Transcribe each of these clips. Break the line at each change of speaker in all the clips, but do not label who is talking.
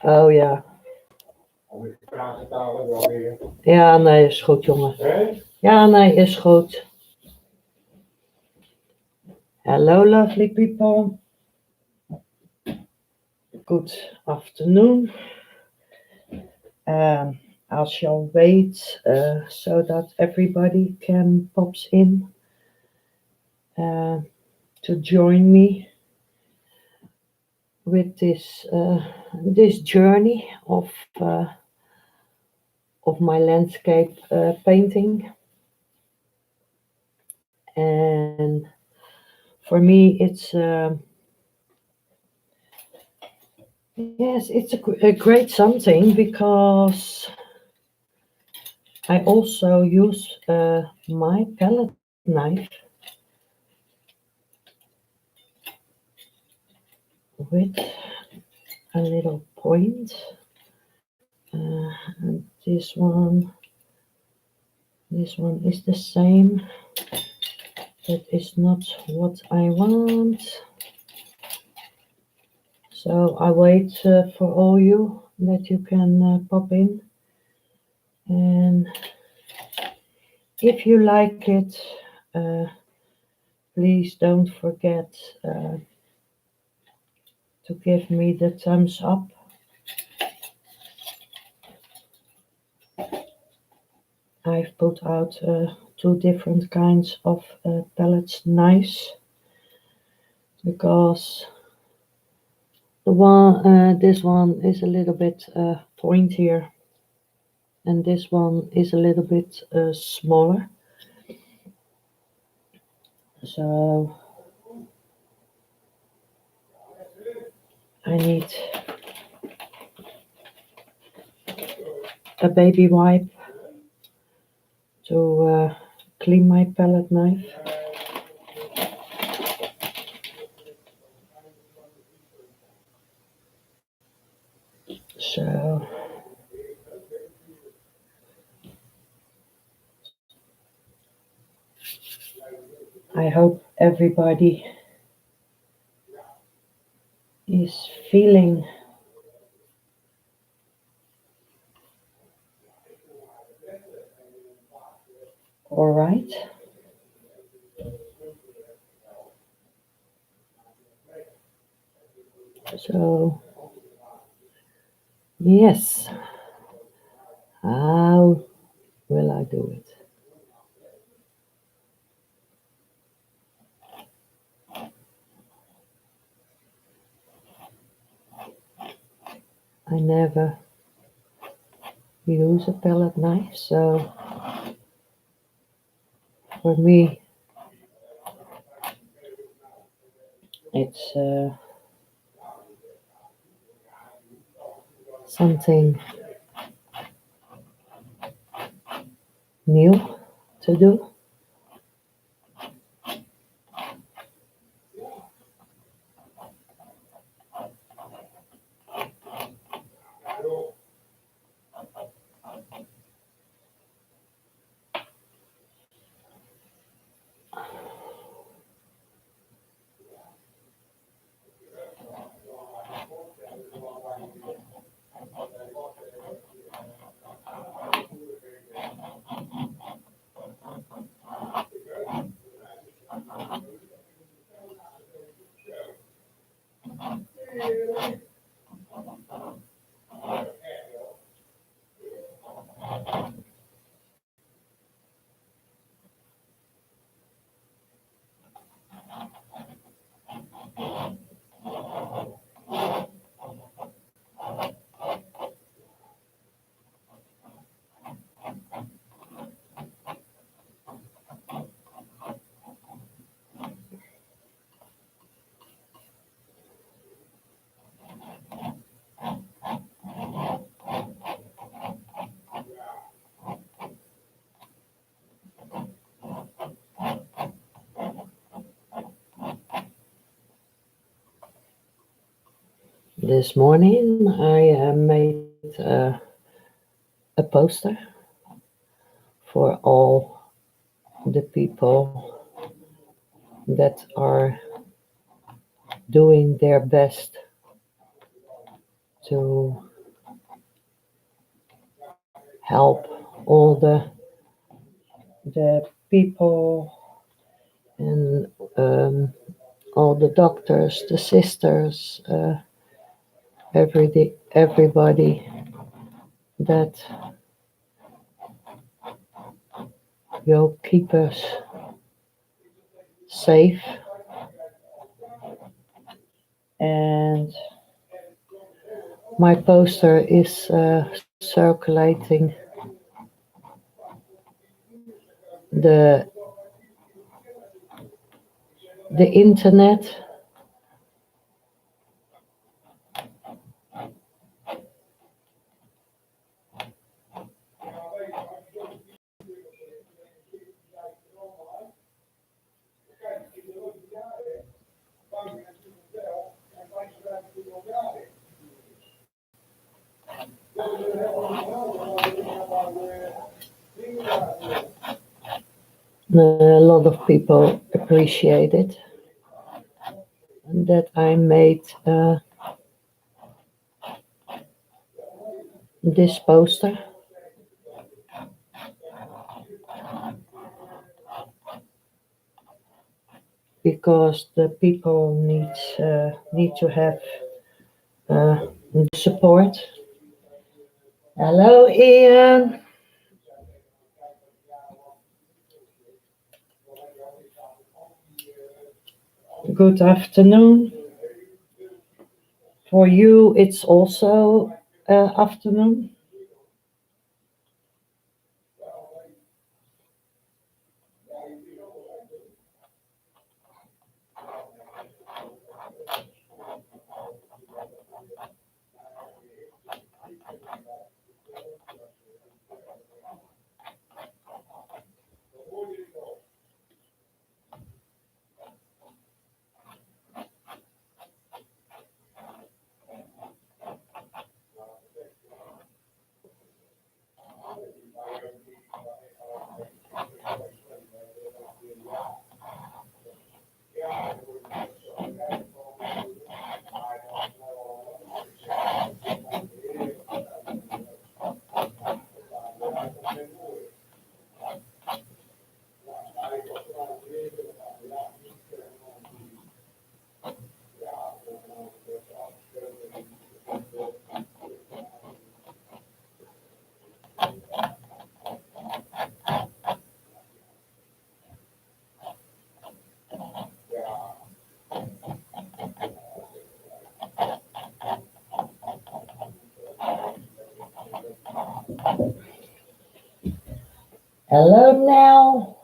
Oh ja. Ja, nee, is goed, jongen. Ja, nee, is goed. Hello, lovely people. Good afternoon. I shall wait so that everybody can pops in to join me with this journey of my landscape painting. And for me, it's yes, it's a great something because I also use my palette knife with a little point. And this one is the same. That is not what I want. So I wait for all you that you can pop in. And if you like it, please don't forget to give me the thumbs up. I've put out 2 different kinds of palette knives because this one is a little bit pointier and this one is a little bit smaller. So I need a baby wipe to clean my palette knife. So I hope everybody is feeling all right. So yes, how will I do it? I never use a palette knife, so for me it's something new to do. This morning I made a poster for all the people that are doing their best to help all the people and all the doctors, the sisters, everybody that will keep us safe. And my poster is circulating the the internet. A lot of people appreciate it that I made this poster because the people need to have support. Hello, Ian. Good afternoon. For you, it's also afternoon. Hello now.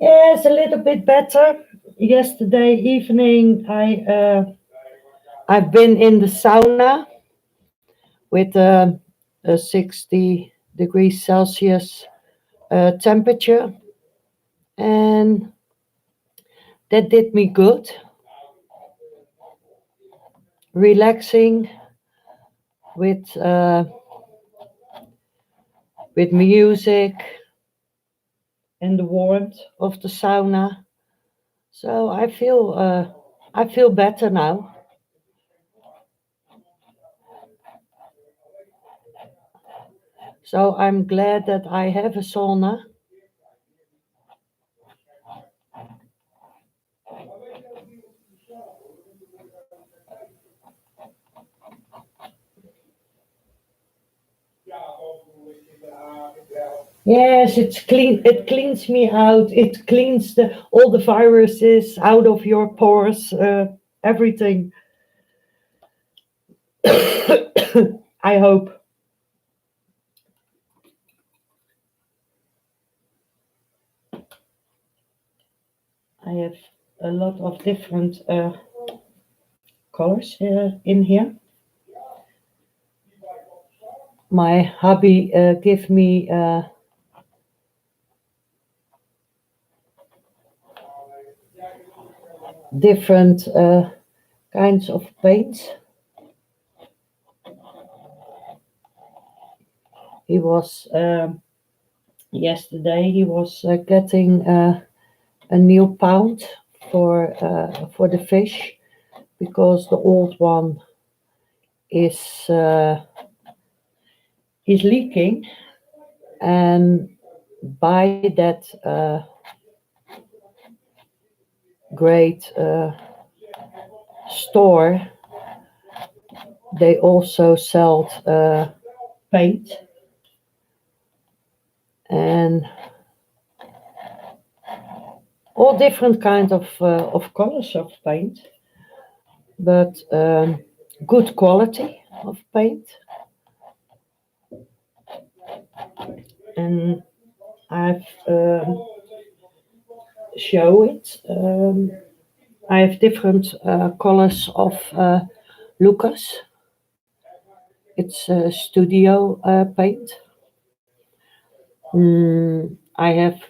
Yes, a little bit better. Yesterday evening, I've been in the sauna with a 60 degrees Celsius temperature, and that did me good. Relaxing with with music and the warmth of the sauna. So I feel better now. So I'm glad that I have a sauna. Yes, it's clean. It cleans me out. It cleans all the viruses out of your pores. Everything. I hope. I have a lot of different colors in here. My hubby give me different kinds of paints. He was yesterday. He was getting a new pound for the fish because the old one is uh, is leaking, and by that great store, they also sell paint and all different kind of colors of paint, but good quality of paint. And I've show it. I have different colors of Lucas. It's studio paint. I have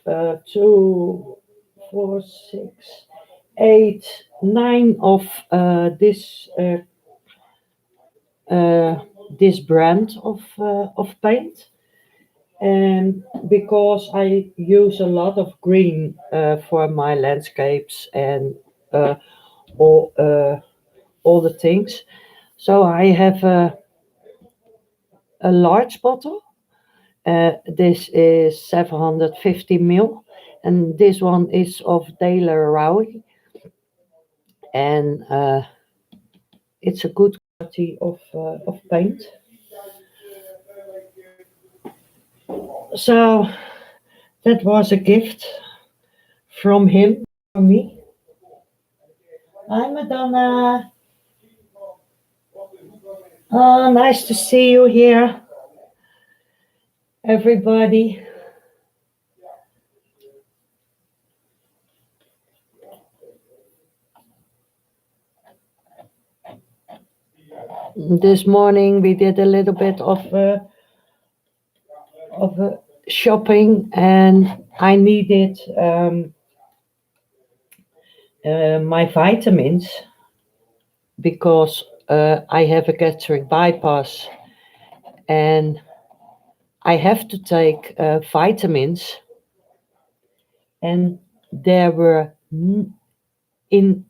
two, four, six, eight, nine of uh, this brand of paint. And because I use a lot of green for my landscapes and uh, all all the things, so I have a large bottle. This is 750 ml, and this one is of Daler Rowie, and it's a good quality of paint. So that was a gift from him for me. Hi, Madonna. Oh, nice to see you here, everybody. This morning we did a little bit of shopping, and I needed my vitamins because I have a gastric bypass and I have to take vitamins, and there were in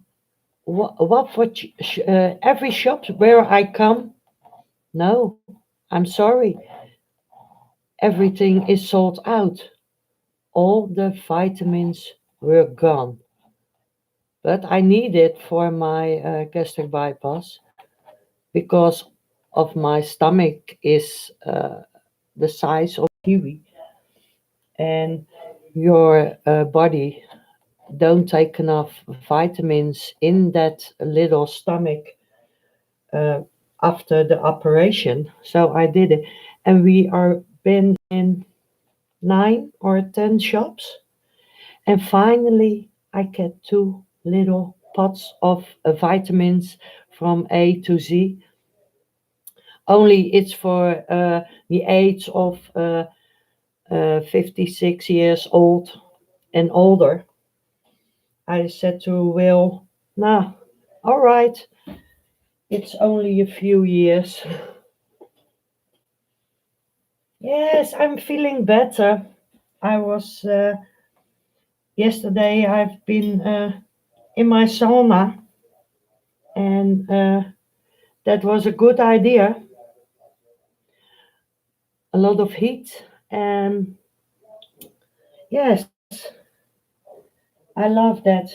what for every shop where I come. No, I'm sorry, everything is sold out. All the vitamins were gone, but I need it for my gastric bypass because of my stomach is the size of kiwi, and your body don't take enough vitamins in that little stomach uh, after the operation. So I did it, and we are been in 9 or 10 shops, and finally I get two little pots of vitamins from A to Z. Only it's for the age of 56 years old and older. I said to Will, nah, all right, it's only a few years. Yes, I'm feeling better. I was, yesterday, I've been in my sauna, and that was a good idea. A lot of heat, and yes, I love that.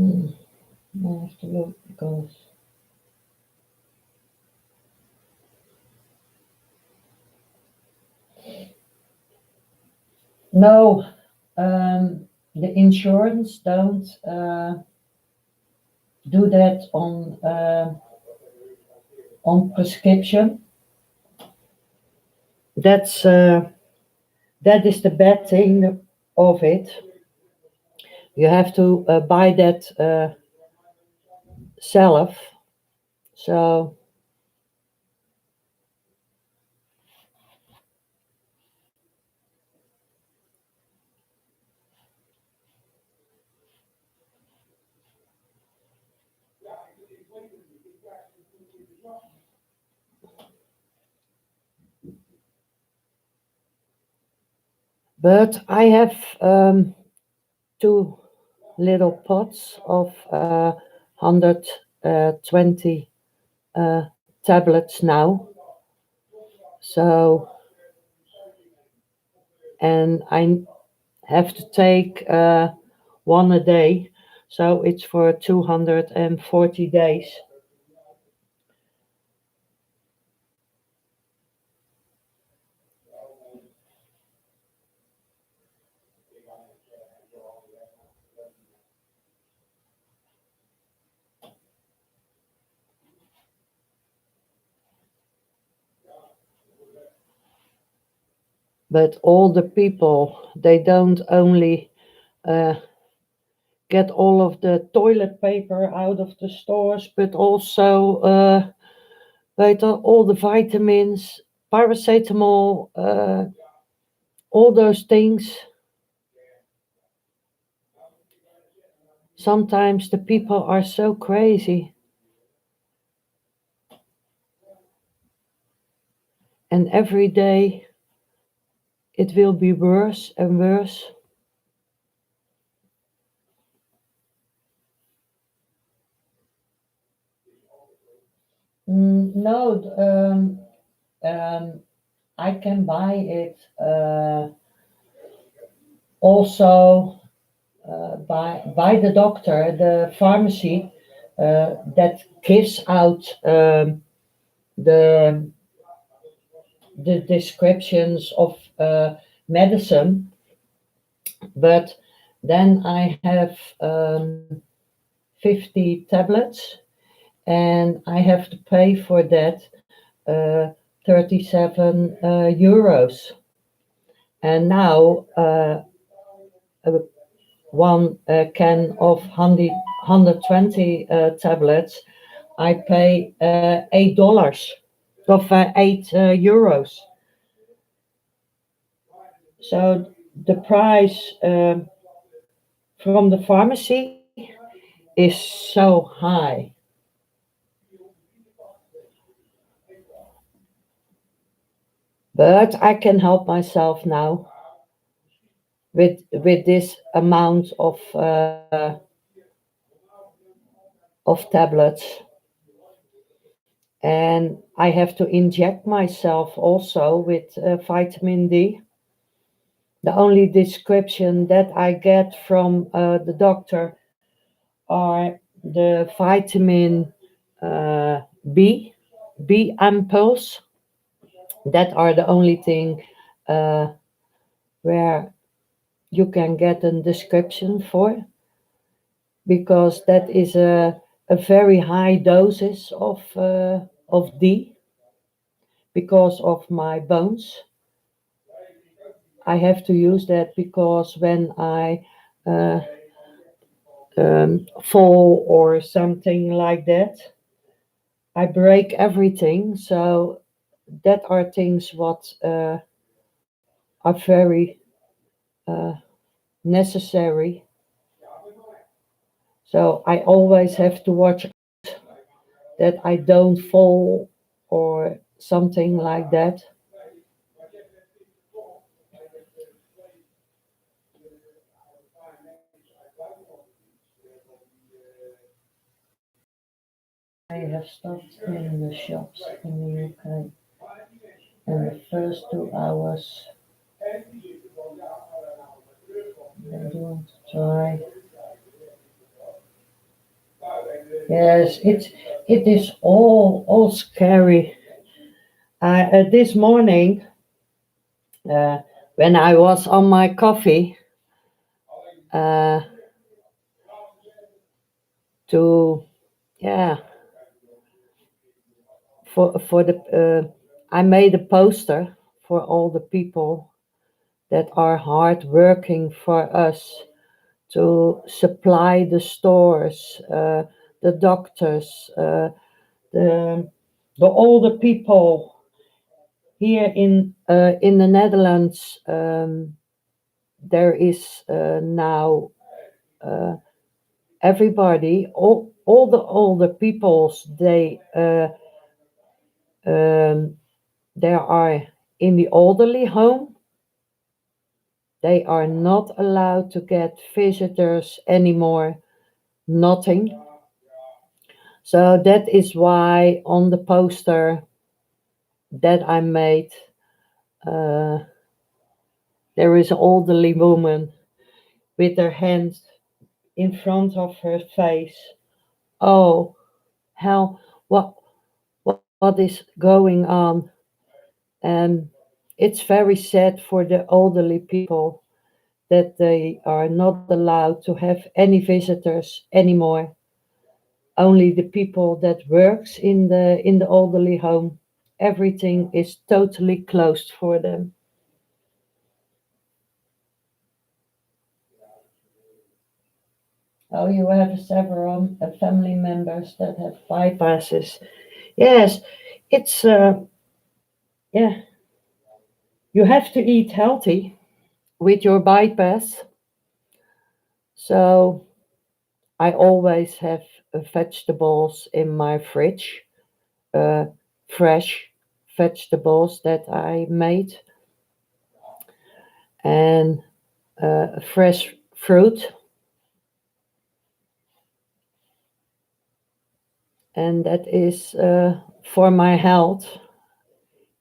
Mm, I have to look because no, the insurance don't do that on prescription. That's that is the bad thing of it. You have to buy that self. So, but I have two little pots of 120 tablets now. So, and I have to take one a day. So it's for 240 days. But all the people, they don't only uh, get all of the toilet paper out of the stores, but also all the vitamins, paracetamol, all those things. Sometimes the people are so crazy, and every day it will be worse and worse. No, I can buy it also by the doctor, the pharmacy that gives out the the descriptions of medicine, but then I have 50 tablets and I have to pay for that 37 euros. And now uh, one can of 120 tablets, I pay $8 of 8 euros. So the price from the pharmacy is so high. But I can help myself now with this amount of tablets, and I have to inject myself also with vitamin D. The only description that I get from the doctor are the vitamin uh, B, B ampoules. That are the only thing uh, where you can get a description for, because that is a very high doses of D because of my bones. I have to use that because when I uh, fall or something like that, I break everything. So that are things what are very uh, necessary. So I always have to watch that I don't fall or something like that. I have stopped in the shops in the UK, and the first 2 hours they don't try. Yes, it is all scary. This morning, uh, when I was on my coffee, uh, to yeah for the I made a poster for all the people that are hard working for us to supply the stores, the doctors, the the older people here in the Netherlands. There is now uh, everybody, all the older peoples, um, they are in the elderly home. They are not allowed to get visitors anymore, nothing. So that is why on the poster that I made, uh, there is an elderly woman with her hand in front of her face. Oh, hell, what is going on? And it's very sad for the elderly people that they are not allowed to have any visitors anymore. Only the people that works in the elderly home. Everything is totally closed for them. Oh, you have several family members that have bypasses. Yes, it's yeah. You have to eat healthy with your bypass. So I always have vegetables in my fridge, uh, fresh vegetables that I made, and fresh fruit, and that is for my health.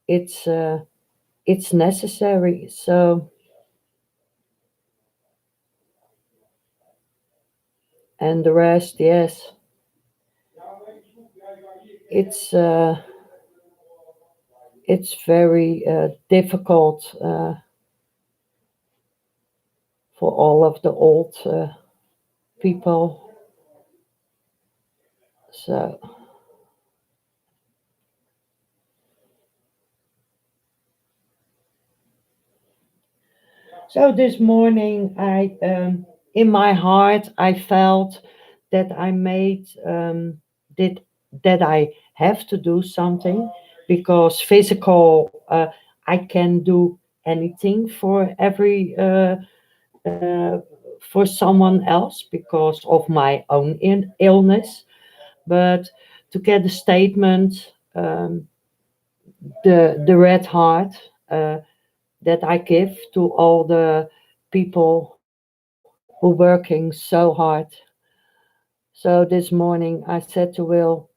It's uh, it's necessary. So, and the rest, yes, it's uh, it's very difficult for all of the old people. So, so this morning, in my heart, I felt that I made did that I have to do something because physical, I can do anything for every uh, for someone else because of my own illness, but to get a statement, the red heart. That I give to all the people who working so hard. So this morning I said to Will,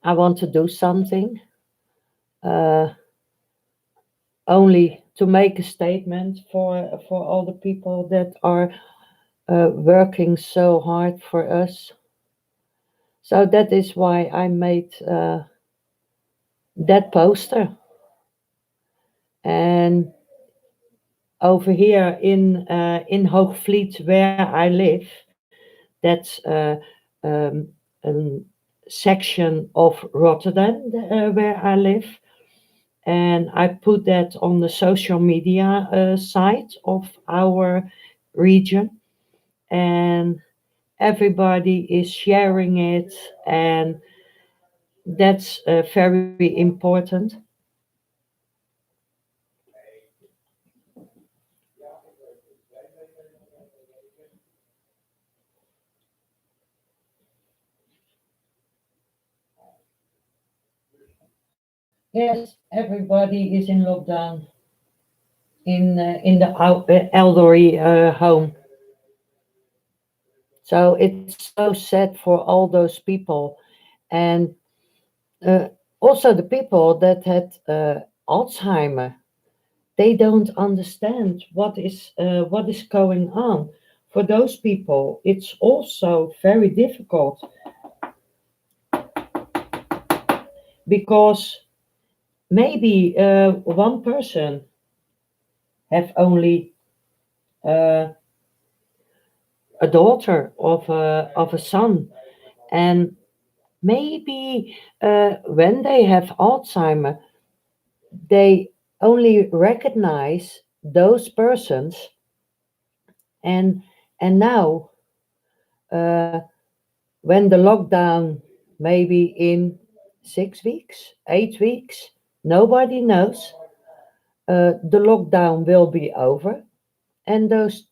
I want to do something, uh, only to make a statement for all the people that are working so hard for us. So that is why I made that poster. And over here in Hoogvliet, where I live, that's um, a section of Rotterdam where I live. And I put that on the social media site of our region. And everybody is sharing it. And that's very important. Yes, everybody is in lockdown in the elderly home. So it's so sad for all those people, and uh, also the people that had Alzheimer. They don't understand what is going on. For those people, it's also very difficult because maybe one person have only uh, a daughter of a son, and maybe when they have Alzheimer, they only recognize those persons and And now, uh, when the lockdown, maybe in 6 weeks, 8 weeks, nobody knows, the lockdown will be over, and those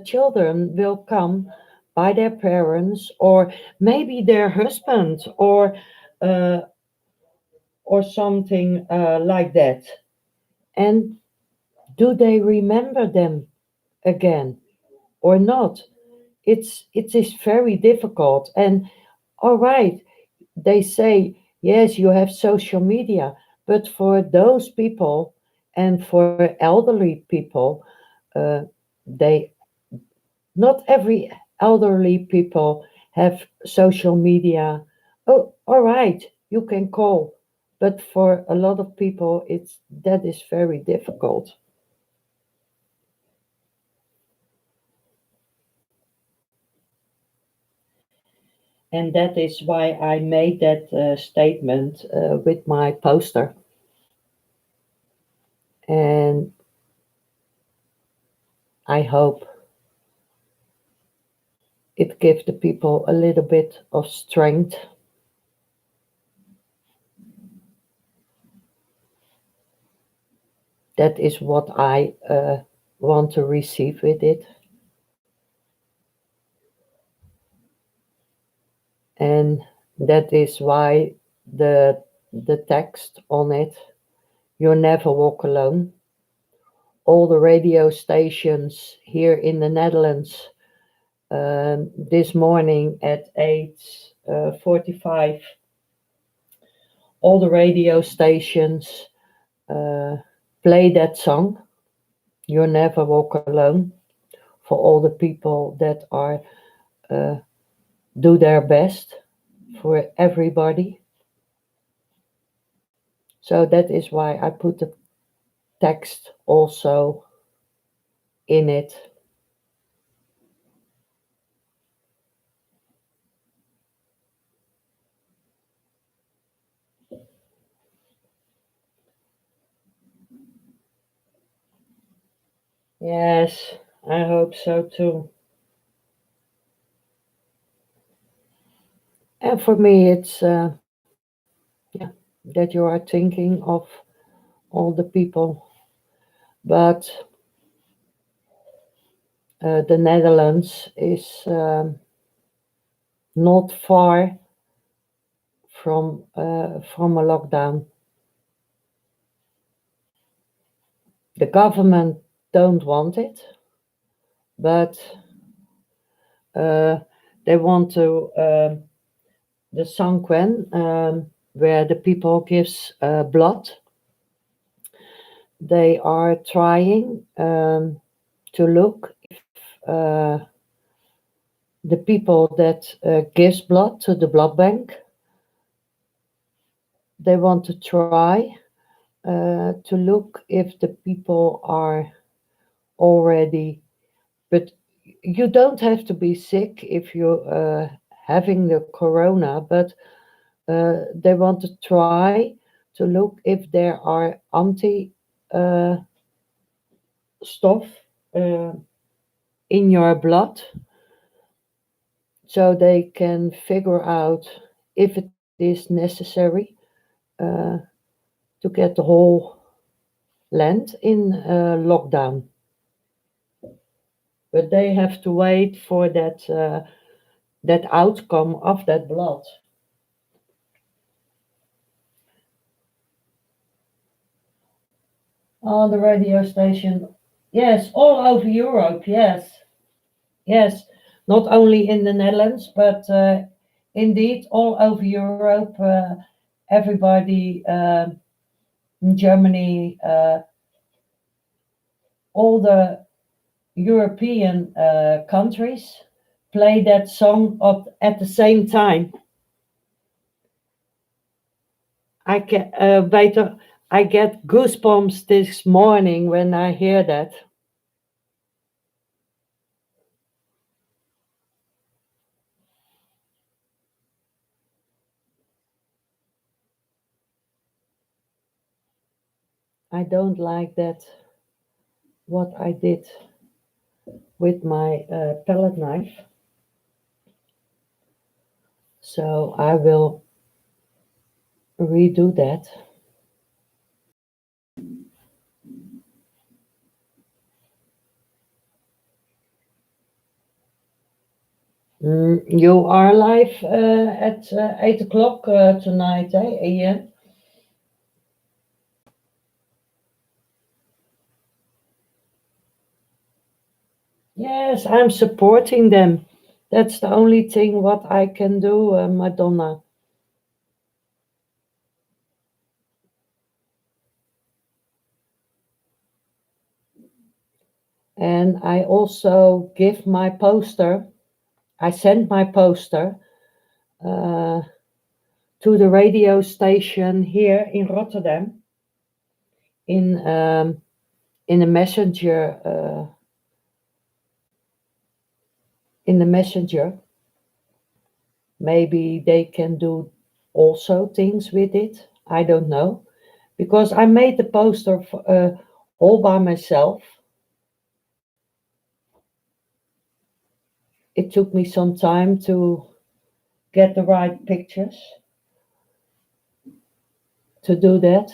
children will come by their parents, or maybe their husband, uh, or something like that. And do they remember them again or not? It is very difficult. And all right, they say yes, you have social media, but for those people and for elderly people, uh, they not every elderly people have social media. Oh, all right, you can call, but for a lot of people, it's that is very difficult. And that is why I made that statement with my poster. And I hope it gives the people a little bit of strength. That is what I want to receive with it. And that is why the text on it, you never walk alone. All the radio stations here in the Netherlands, this morning at 8:45, all the radio stations uh, play that song, You Never Walk Alone, for all the people that are uh, do their best for everybody. So that is why I put the text also in it. Yes, I hope so too. And for me, it's yeah, that you are thinking of all the people. But the Netherlands is not far from a lockdown. The government don't want it, but uh, they want to the Sanquin, where the people gives blood. They are trying to look uh, the people that gives blood to the blood bank. They want to try to look if the people are already, but you don't have to be sick if you're having the corona, but they want to try to look if there are anti uh, stuff uh, in your blood, so they can figure out if it is necessary uh, to get the whole land in lockdown. But they have to wait for that outcome of that blood. On the radio station, yes, all over Europe, yes, yes, not only in the Netherlands, but indeed all over Europe. Everybody in Germany, all the European countries play that song at the same time. Better, I get goosebumps this morning when I hear that. I don't like that what I did with my palette knife. So I will redo that. You are live at 8 o'clock tonight, Ian? Yes, I'm supporting them. That's the only thing what I can do, Madonna. And I also give my poster, I sent my poster uh, to the radio station here in Rotterdam in in a messenger in the messenger. Maybe they can do also things with it. I don't know because I made the poster all by myself. It took me some time to get the right pictures to do that.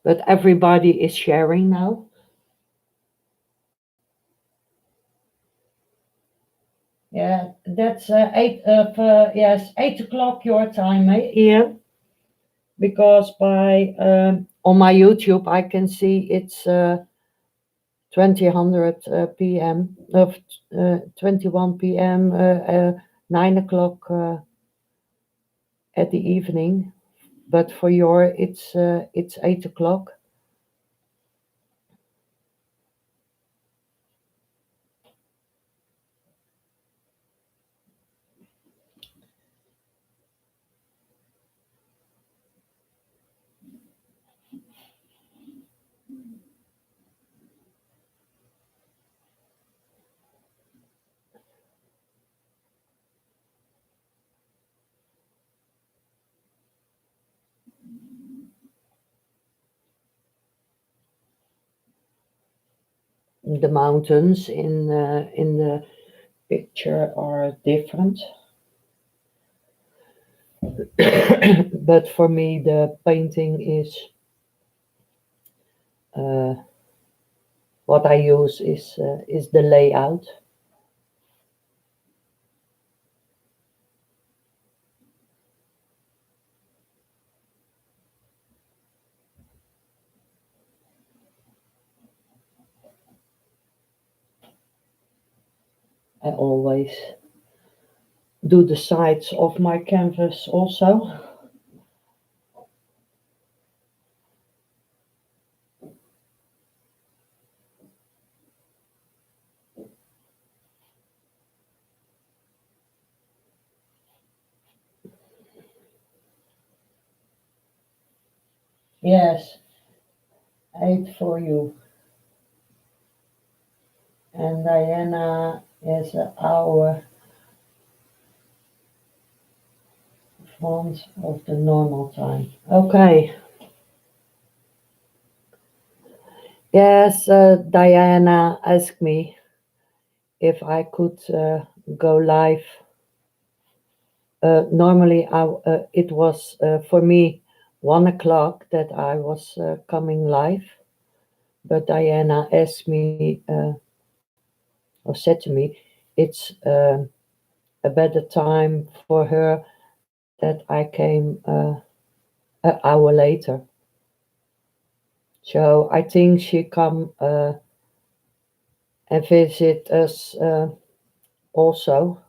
But everybody is sharing now. Yeah, that's yes, 8 o'clock your time, Ian. Because by on my YouTube I can see it's 2000 p.m. of 21 p.m. 9 o'clock at the evening. But for your it's 8 o'clock. The mountains in the picture are different, but for me the painting uh, what I use is the layout. I always do the sides of my canvas also. Yes, 8 for you. And Diana is an hour front of the normal time. Okay. Yes, Diana asked me if I could go live. Normally, it was for me 1 o'clock that I was coming live, but Diana asked me or said to me, it's a better time for her that I came an hour later. So I think she come and visit us also.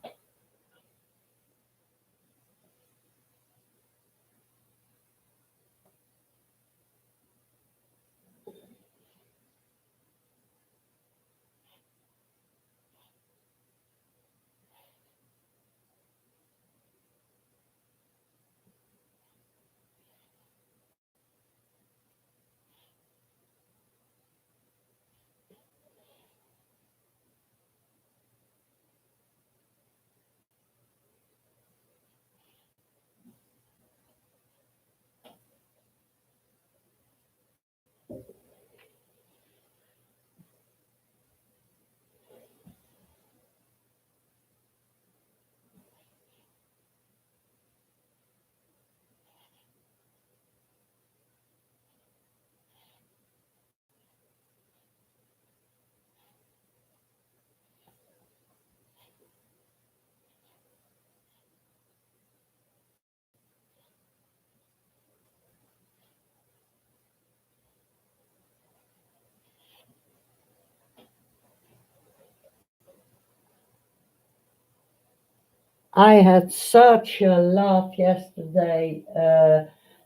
I had such a laugh yesterday,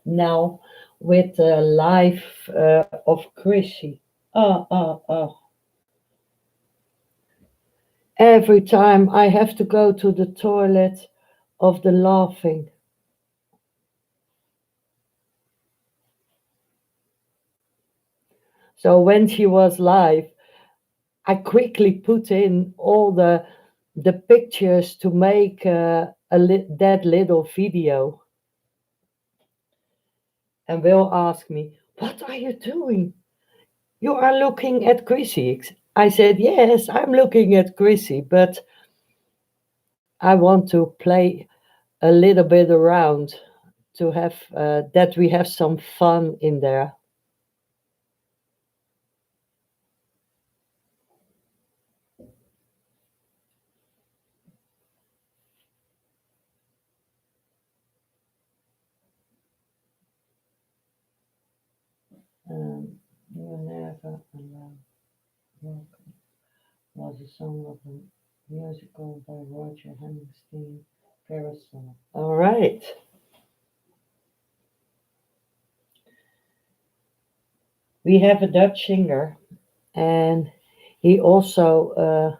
now, with the life of Chrissy. Oh. Every time I have to go to the toilet of the laughing. So when she was live, I quickly put in all the pictures to make that little video. And Will asked me, "What are you doing? You are looking at Chrissy." I said, "Yes, I'm looking at Chrissy, but I want to play a little bit around to have that we have some fun in there." You're never alone. Welcome was a song of a musical by Roger Hammerstein, Parasol. All right. We have a Dutch singer, and he also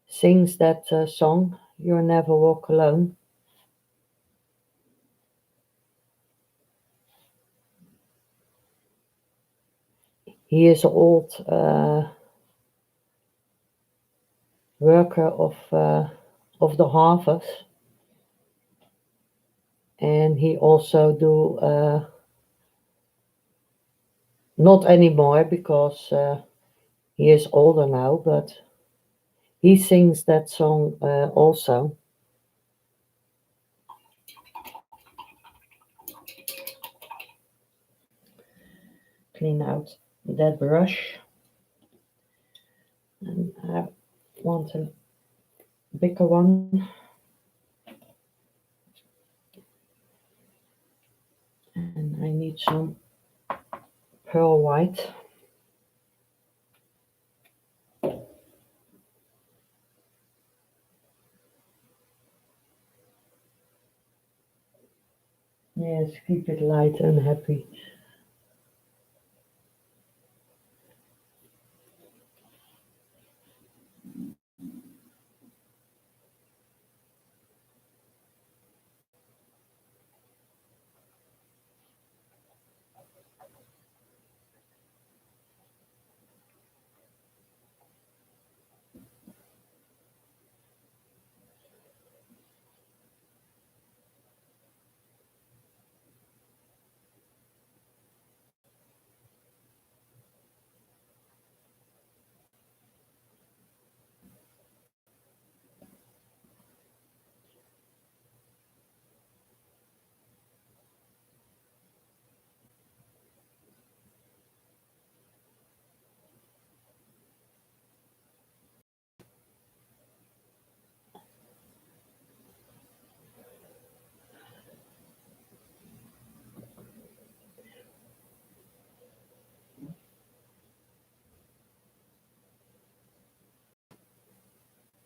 sings that song, "You'll Never Walk Alone." He is an old worker of the harvest, and he also do not anymore because he is older now, but he sings that song also. Clean out that brush, and I want a bigger one, and I need some pearl white. Yes, keep it light and happy.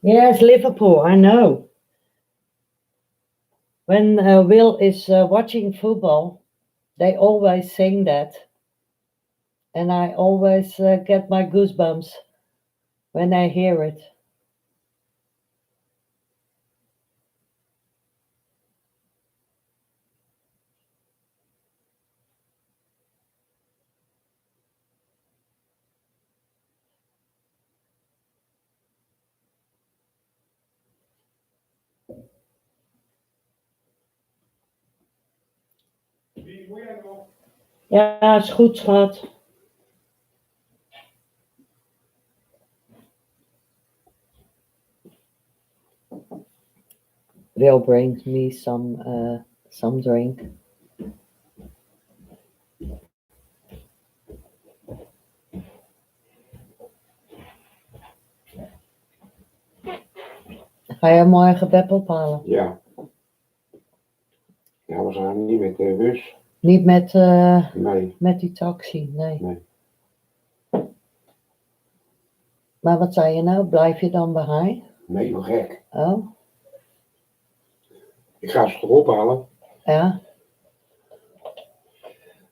Yes, Liverpool, I know. When Will is watching football, they always sing that, and I always get my goosebumps when I hear it. Ja, is goed, schat. Will brings me some drink. Ga jij morgen Beb ophalen?
Ja. Ja, we gaan niet met de bus.
Niet met,
Nee.
met die taxi, nee.
Nee.
Maar wat zei je nou? Blijf je dan bij haar?
Nee, joh, gek.
Oh,
Ik ga ze toch ophalen?
ja.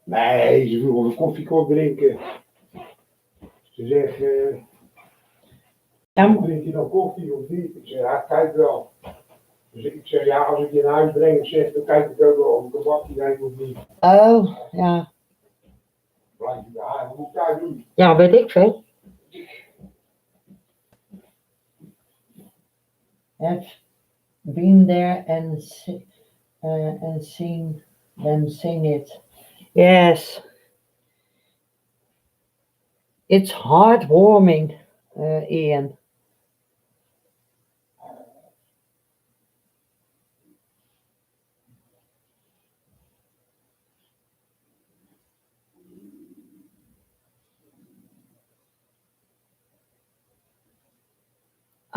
Nee, ze wil een koffie kon drinken. Ze zegt,
Ja,
drink je dan koffie of niet? Ik zeg, ja, kijk wel. Dus ik zeg, ja, als ik je naar huis breng, zeg, dan kijk ik ook wel of ik een bakje neem of niet.
oh, ja.
Blijf je daar, wat moet ik daar doen?
Ja, weet ik veel. Have been there and seen them sing it. Yes, it's heartwarming, Ian.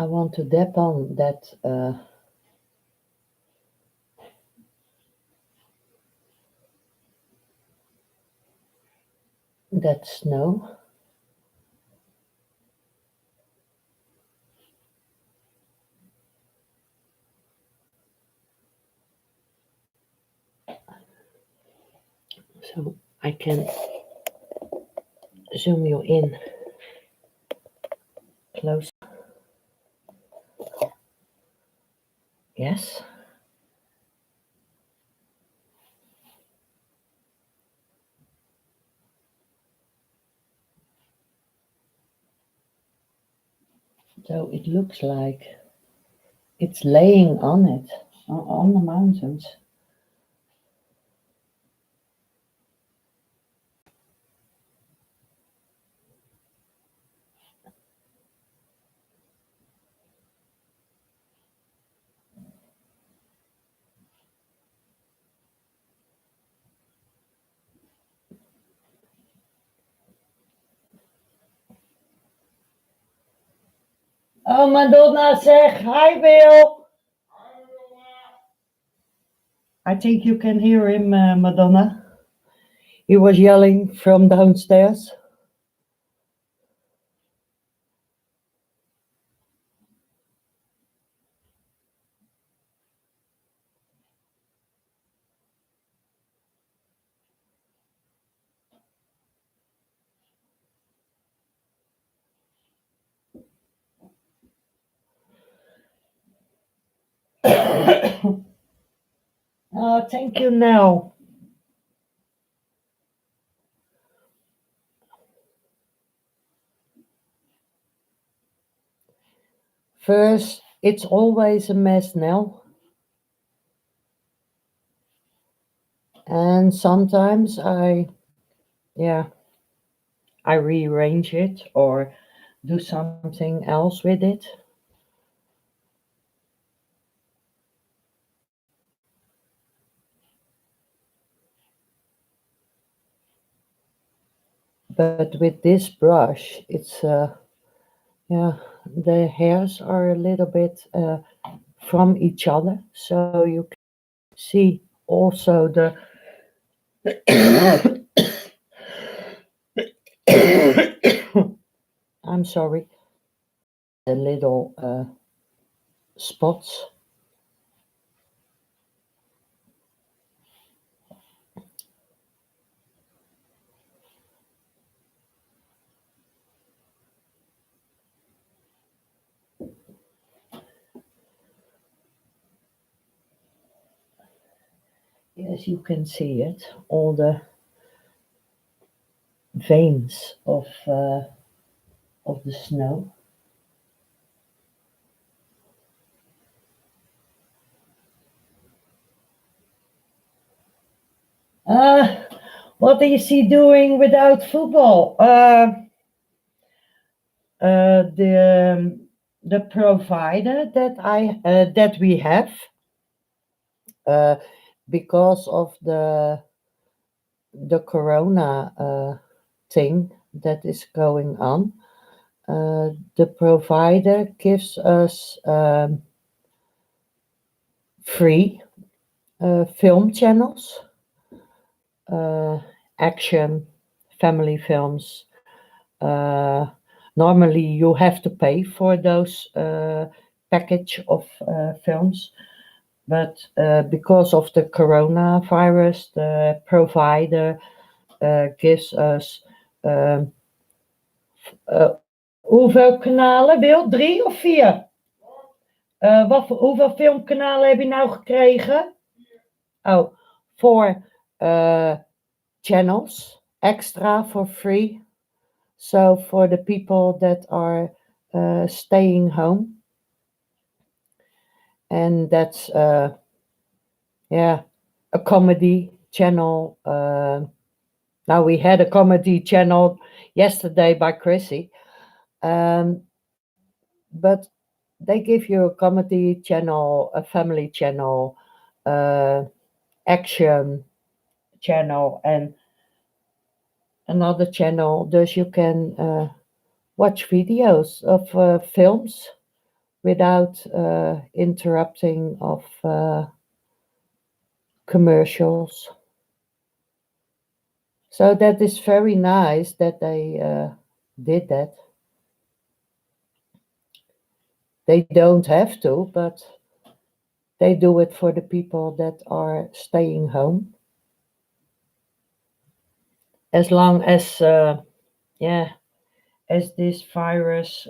I want to dip on that snow. So I can zoom you in close. Yes. So it looks like it's laying on it, on the mountains. Oh, Madonna, zeg hi, Bill. I think you can hear him, Madonna. He was yelling from downstairs. Oh, thank you, Nell. First, it's always a mess, Nell. And sometimes yeah, I rearrange it or do something else with it. But with this brush, it's yeah, the hairs are a little bit from each other, so you can see also the I'm sorry, the little spots. Yes, you can see it, all the veins of the snow. Uh, what is he doing without football? The provider that we have, uh, because of the corona thing that is going on, the provider gives us free film channels, uh, action, family films. Uh, Normally, you have to pay for those package of films. But because of the coronavirus, the provider gives us hoeveel kanalen? Wil 3 of 4? Hoeveel filmkanalen heb je nou gekregen? Oh, 4 channels extra for free. So for the people that are staying home, and that's yeah, a comedy channel. Now we had a comedy channel yesterday by Chrissy, but they give you a comedy channel, a family channel, action channel, and another channel. Thus you can watch videos of films without interrupting of commercials. So that is very nice that they did that. They don't have to, but they do it for the people that are staying home. As long as, yeah, as this virus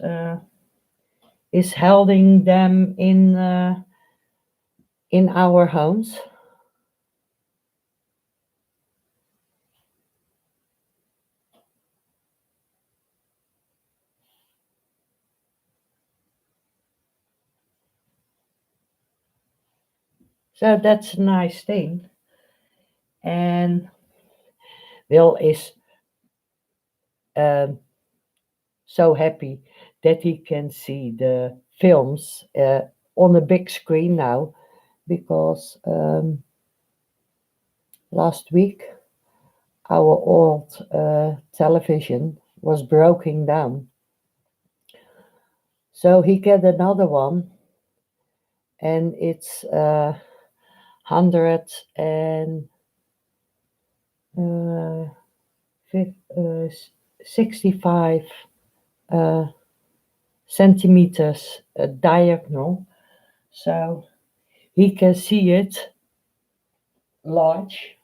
is holding them in our homes. So that's a nice thing. And Will is um, so happy that he can see the films on a big screen now because last week our old television was broken down. So he get another one and it's 165 uh, centimeters diagonal. So he can see it large.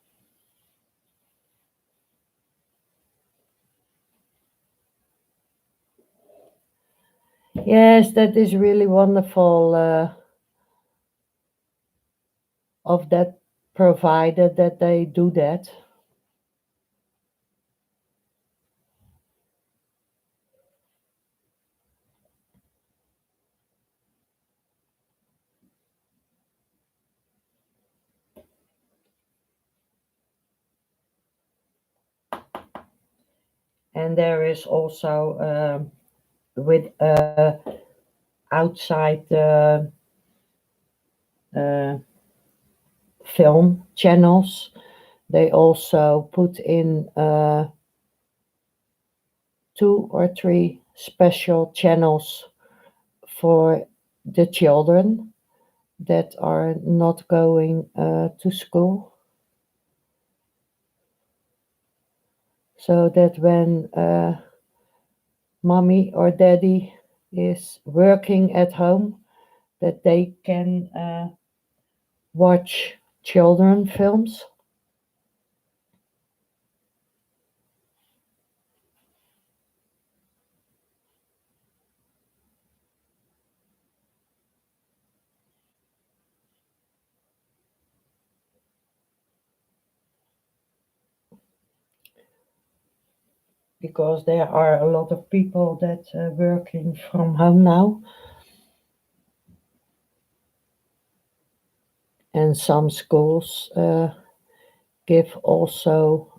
Yes, that is really wonderful of that provider that they do that. And there is also with outside uh, film channels, they also put in 2 or 3 special channels for the children that are not going to school. So that when mommy or daddy is working at home, that they can watch children films. Because there are a lot of people that are working from home now, and some schools give also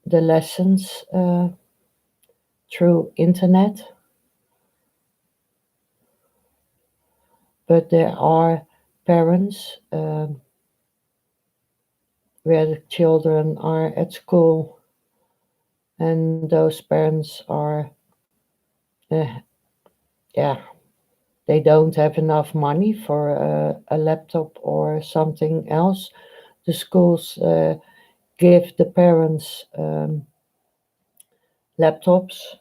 the lessons through internet, but there are parents where the children are at school, and those parents are uh, yeah, they don't have enough money for a laptop or something else. The schools give the parents laptops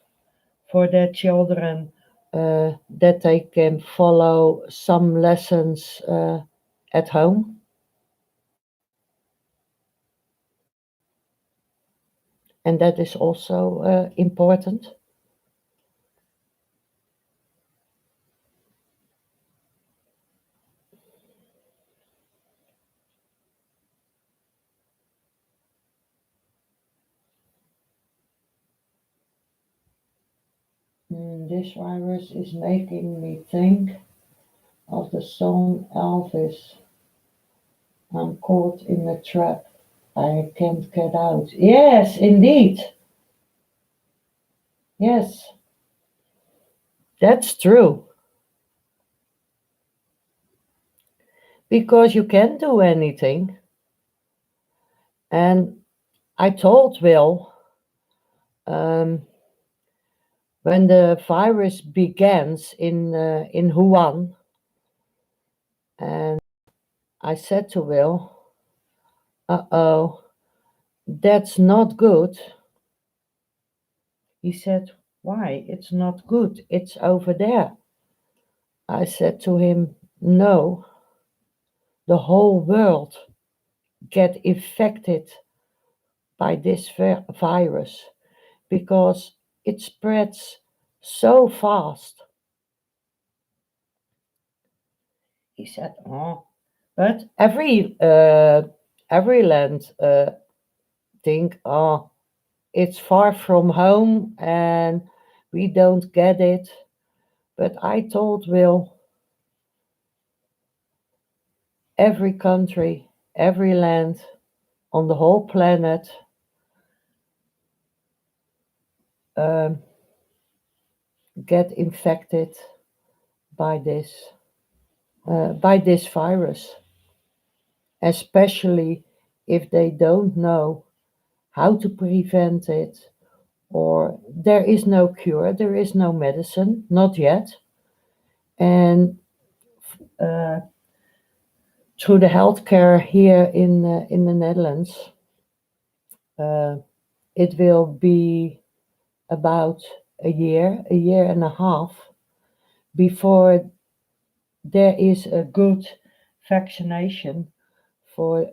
for their children that they can follow some lessons at home. And that is also important. This virus is making me think of the song Elvis. I'm caught in a trap. I can't get out. Yes, indeed. Yes, that's true. Because you can't do anything. And I told Will, um, when the virus begins in Wuhan, and I said to Will, "Uh-oh, that's not good." He said, "Why? It's not good. It's over there." I said to him, "No, the whole world get infected by this virus because it spreads so fast." He said, "Oh, but every land think, oh, it's far from home and we don't get it." But I told Will, every country, every land on the whole planet um, get infected by this virus, especially if they don't know how to prevent it, or there is no cure, there is no medicine, not yet. And uh, through the healthcare here in the Netherlands, uh, it will be about a year and a half before there is a good vaccination for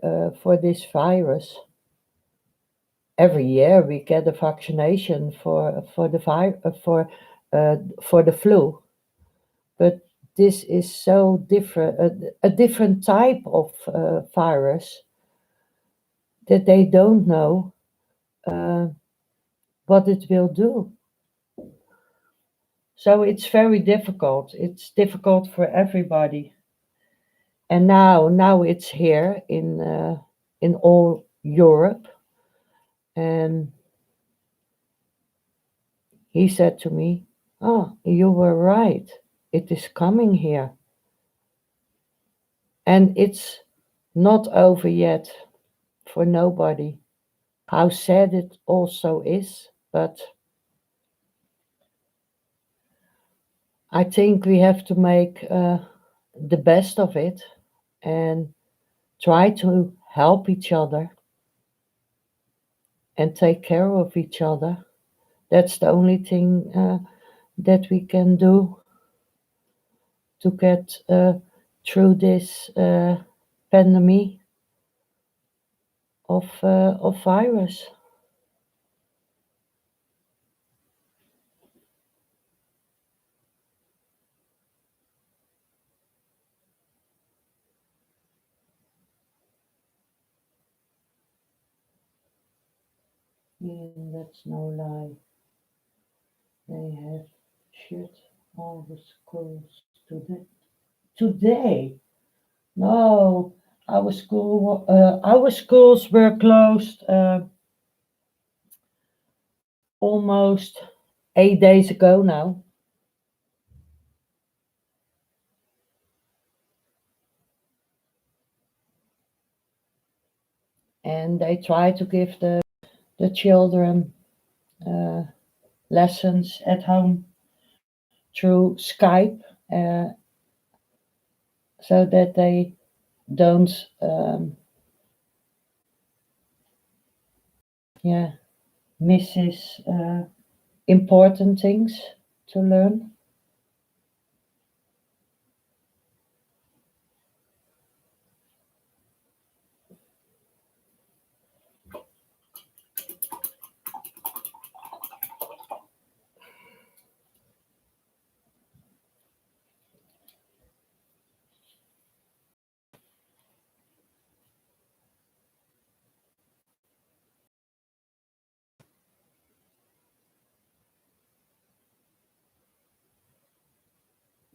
this virus. Every year we get a vaccination for the flu, but this is so different, a different type of virus that they don't know uh, what it will do. So it's very difficult. It's difficult for everybody. And now it's here in all Europe. And he said to me, "Oh, you were right. It is coming here. And it's not over yet for nobody." How sad it also is, but I think we have to make the best of it and try to help each other and take care of each other. That's the only thing that we can do to get through this pandemic of virus. And that's no lie. They have shut all the schools today. Today, no, our schools were closed almost 8 days ago now, and they try to give the children uh, lessons at home through Skype, uh, so that they don't, yeah, misses important things to learn.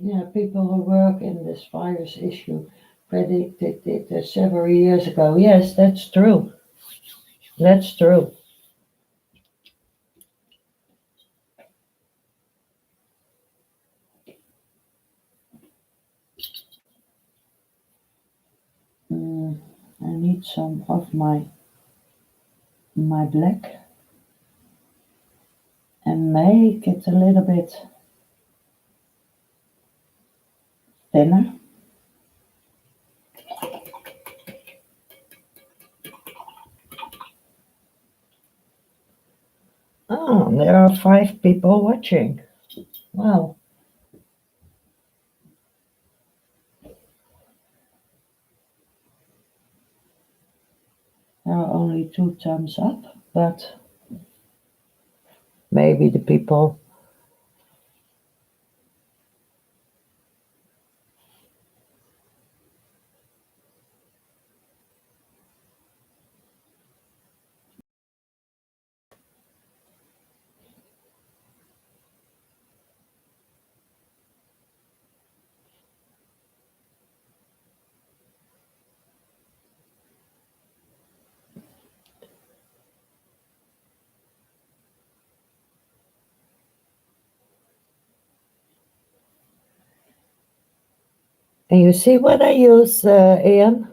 Yeah, people who work in this virus issue predicted it several years ago. Yes, that's true. That's true. Mm, I need some of my black and make it a little bit thinner. Oh, there are 5 people watching. Wow, there are only 2 thumbs up, but maybe the people. And you see what I use, Ian?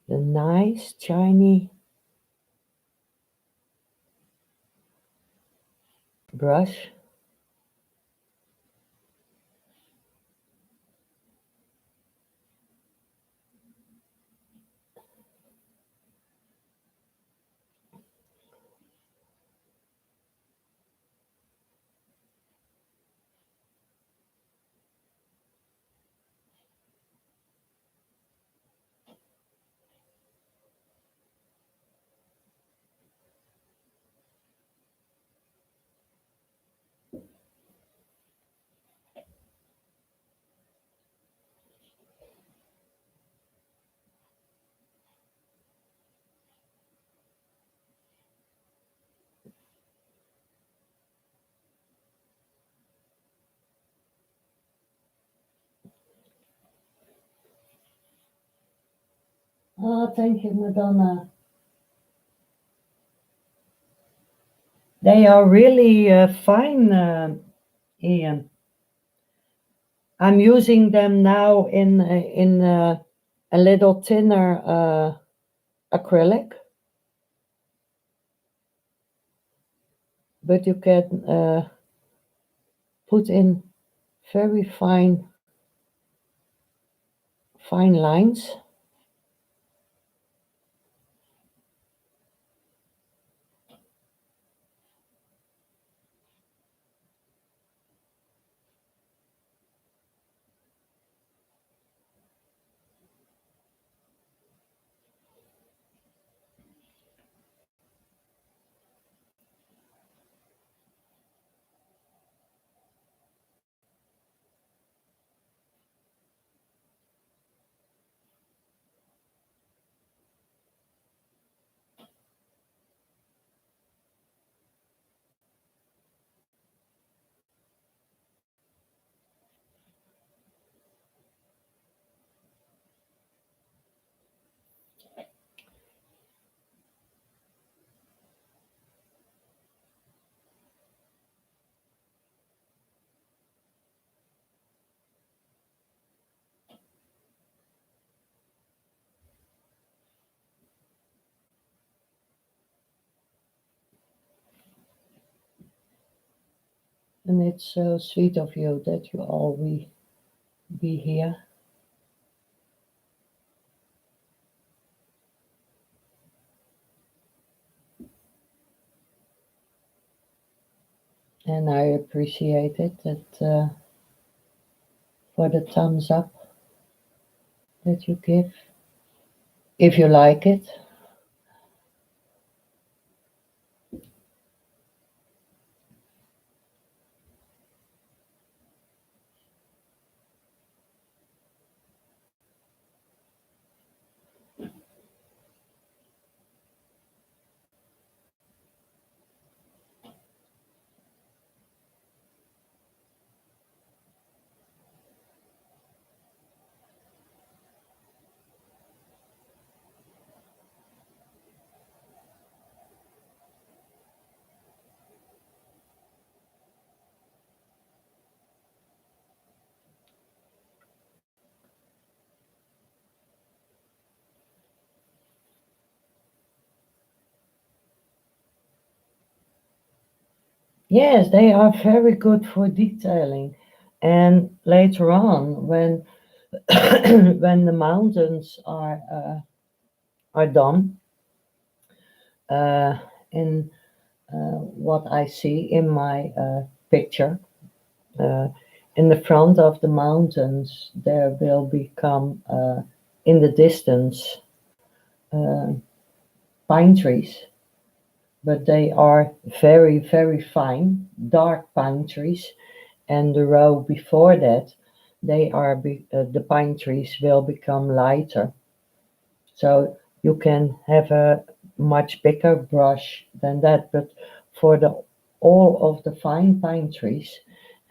The nice shiny brush. Oh, thank you, Madonna. They are really fine, Ian. I'm using them now in a little thinner acrylic, but you can put in very fine lines. And it's so sweet of you that you all be here. And I appreciate it that for the thumbs up that you give, if you like it. Yes, they are very good for detailing. And later on, when when the mountains are done, uh, in what I see in my picture, uh, in the front of the mountains, there will become in the distance uh, pine trees, but they are very, very fine, dark pine trees. And the row before that, the pine trees will become lighter. So you can have a much bigger brush than that. But for the all of the fine pine trees,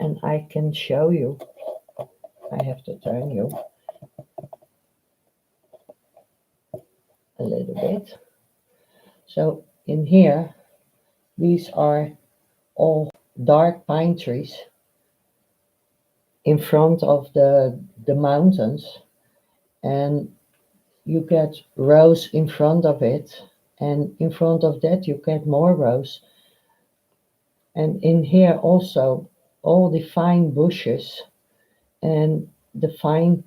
and I can show you, I have to turn you a little bit. So in here, these are all dark pine trees in front of the mountains, and you get rows in front of it, and in front of that you get more rows, and in here also all the fine bushes and the fine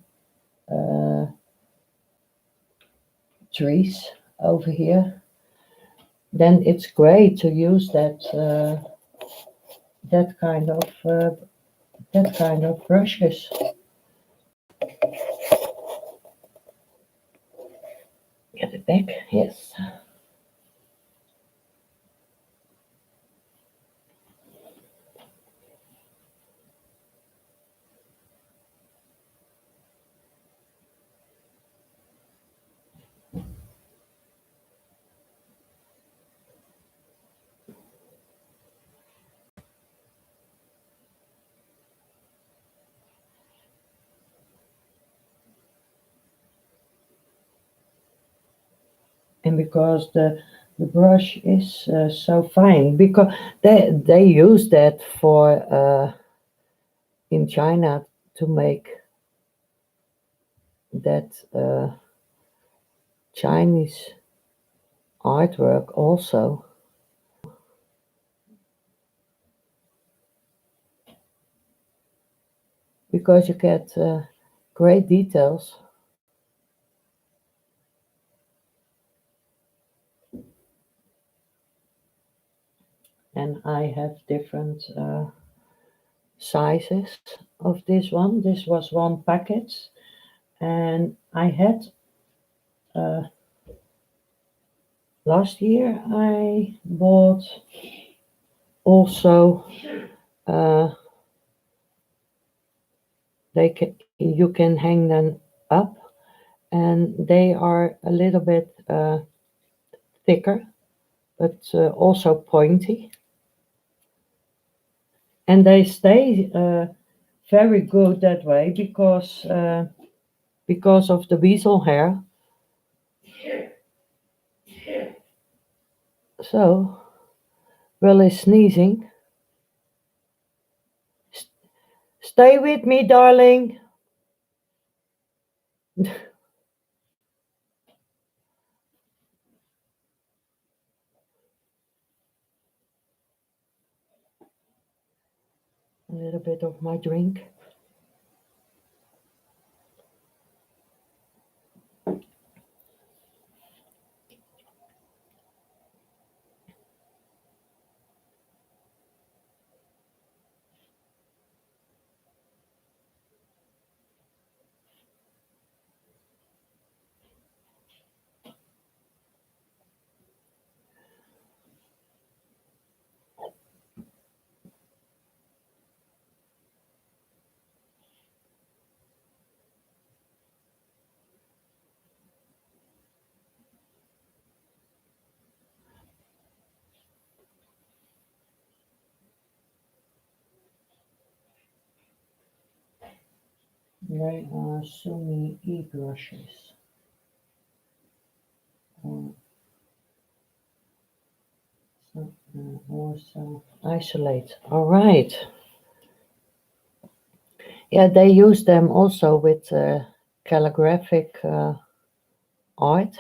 uh, trees over here. Then it's great to use that kind of that kind of brushes. Get it back, yes. And because the brush is so fine, because they use that for in China to make that Chinese artwork also, because you get great details. And I have different sizes of this one. This was one packet, and I had uh, last year I bought also. Uh, you can hang them up, and they are a little bit thicker, but also pointy, and they stay very good that way because of the weasel hair. So, Will is sneezing. Stay with me, darling. A little bit of my drink. They are Sumi e-brushes. Uh, also isolate. All right. Yeah, they use them also with calligraphic art.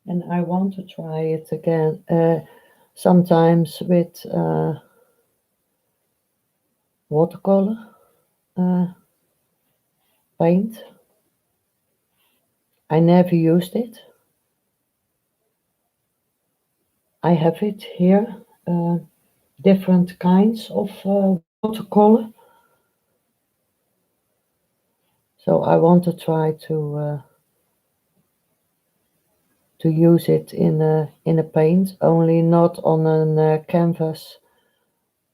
and I want to try it again. Sometimes with watercolor uh, paint. I never used it. I have it here, different kinds of watercolor. So I want to try to use it in a paint, only not on a canvas.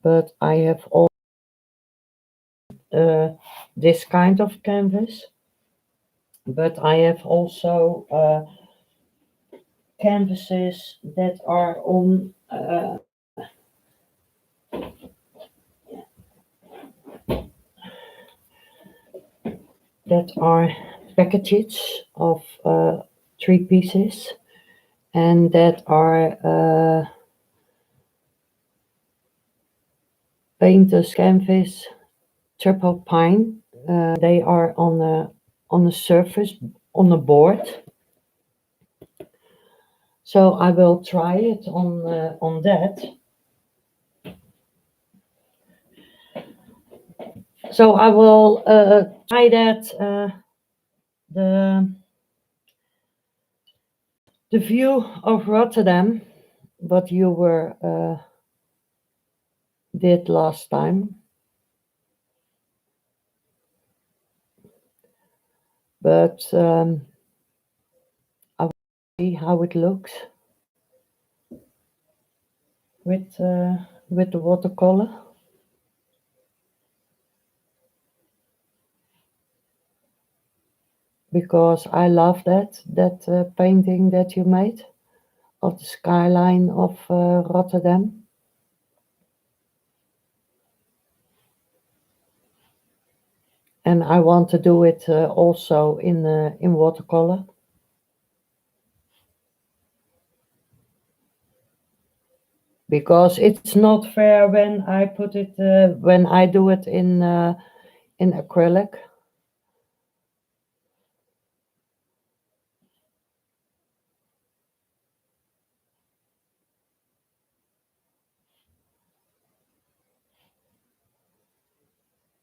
But I have all uh, this kind of canvas. But I have also canvases that are on that are packages of 3 pieces, and that are painter's canvas triple pine. They are on a surface on a board. So I will try it on that. So I will try that the the view of Rotterdam, what you were did last time. But I will see how it looks with the watercolor, because I love that painting that you made of the skyline of Rotterdam. And I want to do it also in watercolor, because it's not fair when I put it when I do it in acrylic.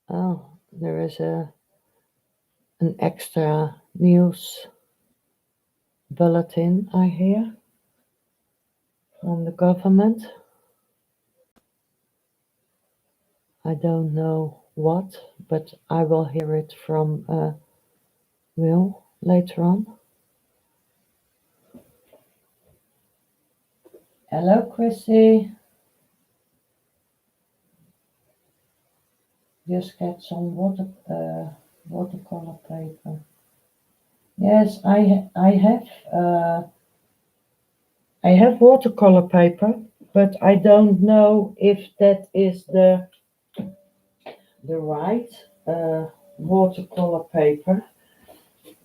Oh, there is an extra news bulletin I hear from the government. I don't know what, but I will hear it from Will later on. Hello, Chrissy. Just get some watercolor paper. Yes, I have watercolor paper, but I don't know if that is the right watercolor paper.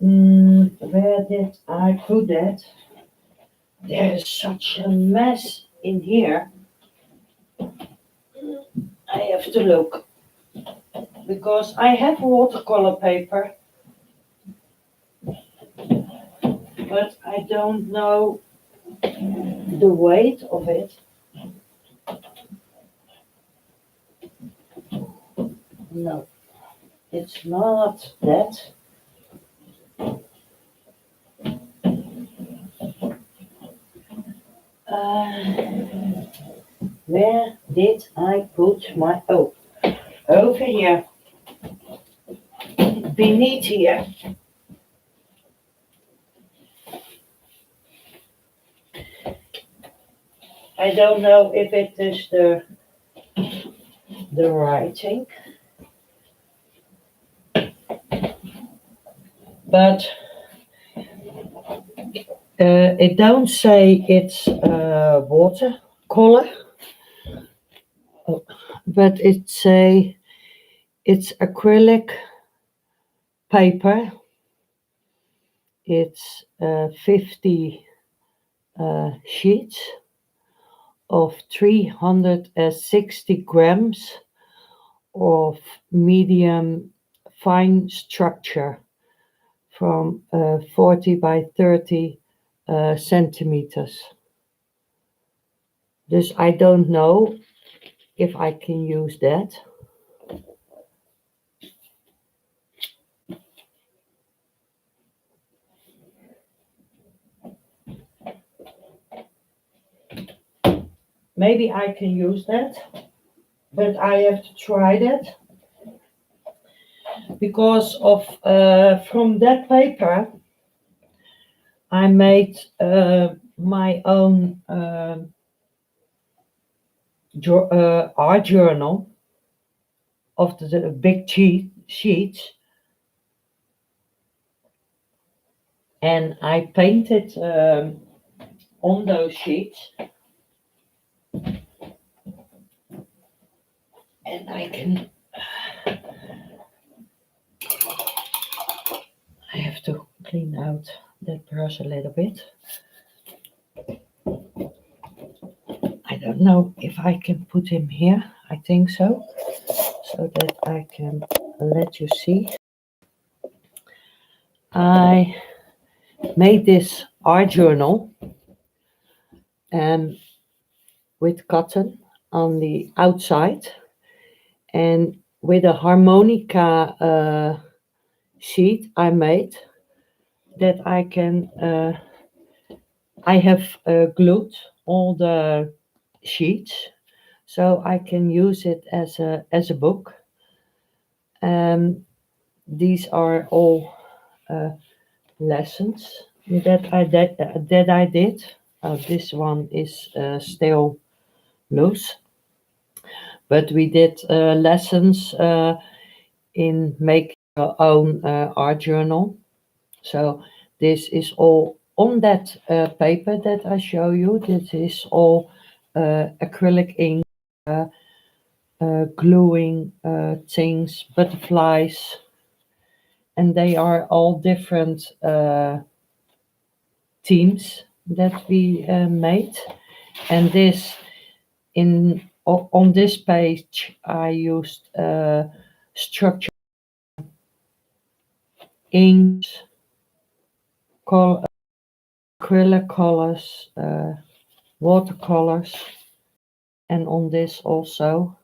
Where did I put that? There is such a mess in here. I have to look, because I have watercolor paper, but I don't know the weight of it. No, it's not that. Uh, where did I put my? Oh, over here, beneath here. I don't know if it is the writing, but it don't say it's watercolor, but it say it's acrylic paper. It's 50 sheets of 360 grams of medium fine structure from 40 by 30 centimeters. Dus I don't know if I can use that. Maybe I can use that, but I have to try that because of from that paper I made my own art journal of the big sheets, and I painted on those sheets, and I have to clean out that brush a little bit. I don't know if I can put him here. I think so, so that I can let you see. I made this art journal and with cotton on the outside and with a harmonica sheet I made that I have glued all the sheets so I can use it as a book. These are all lessons that I did. This one is still loose, but we did lessons in making your own art journal. So this is all on that paper that I show you. This is all acrylic ink, gluing things, butterflies, and they are all different themes that we made. And this on this page I used structure inks, acrylic colors, watercolors, and on this also.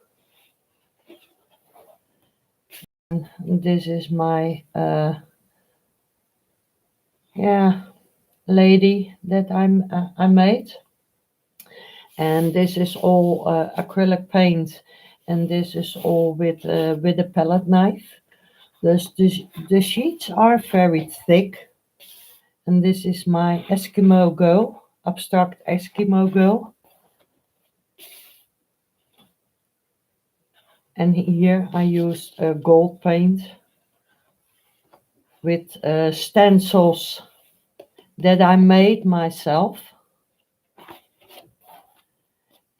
This is my lady that I made, and this is all acrylic paint, and this is all with a palette knife. The sheets are very thick, and this is my Eskimo girl, abstract Eskimo girl. And here I used gold paint with stencils that I made myself.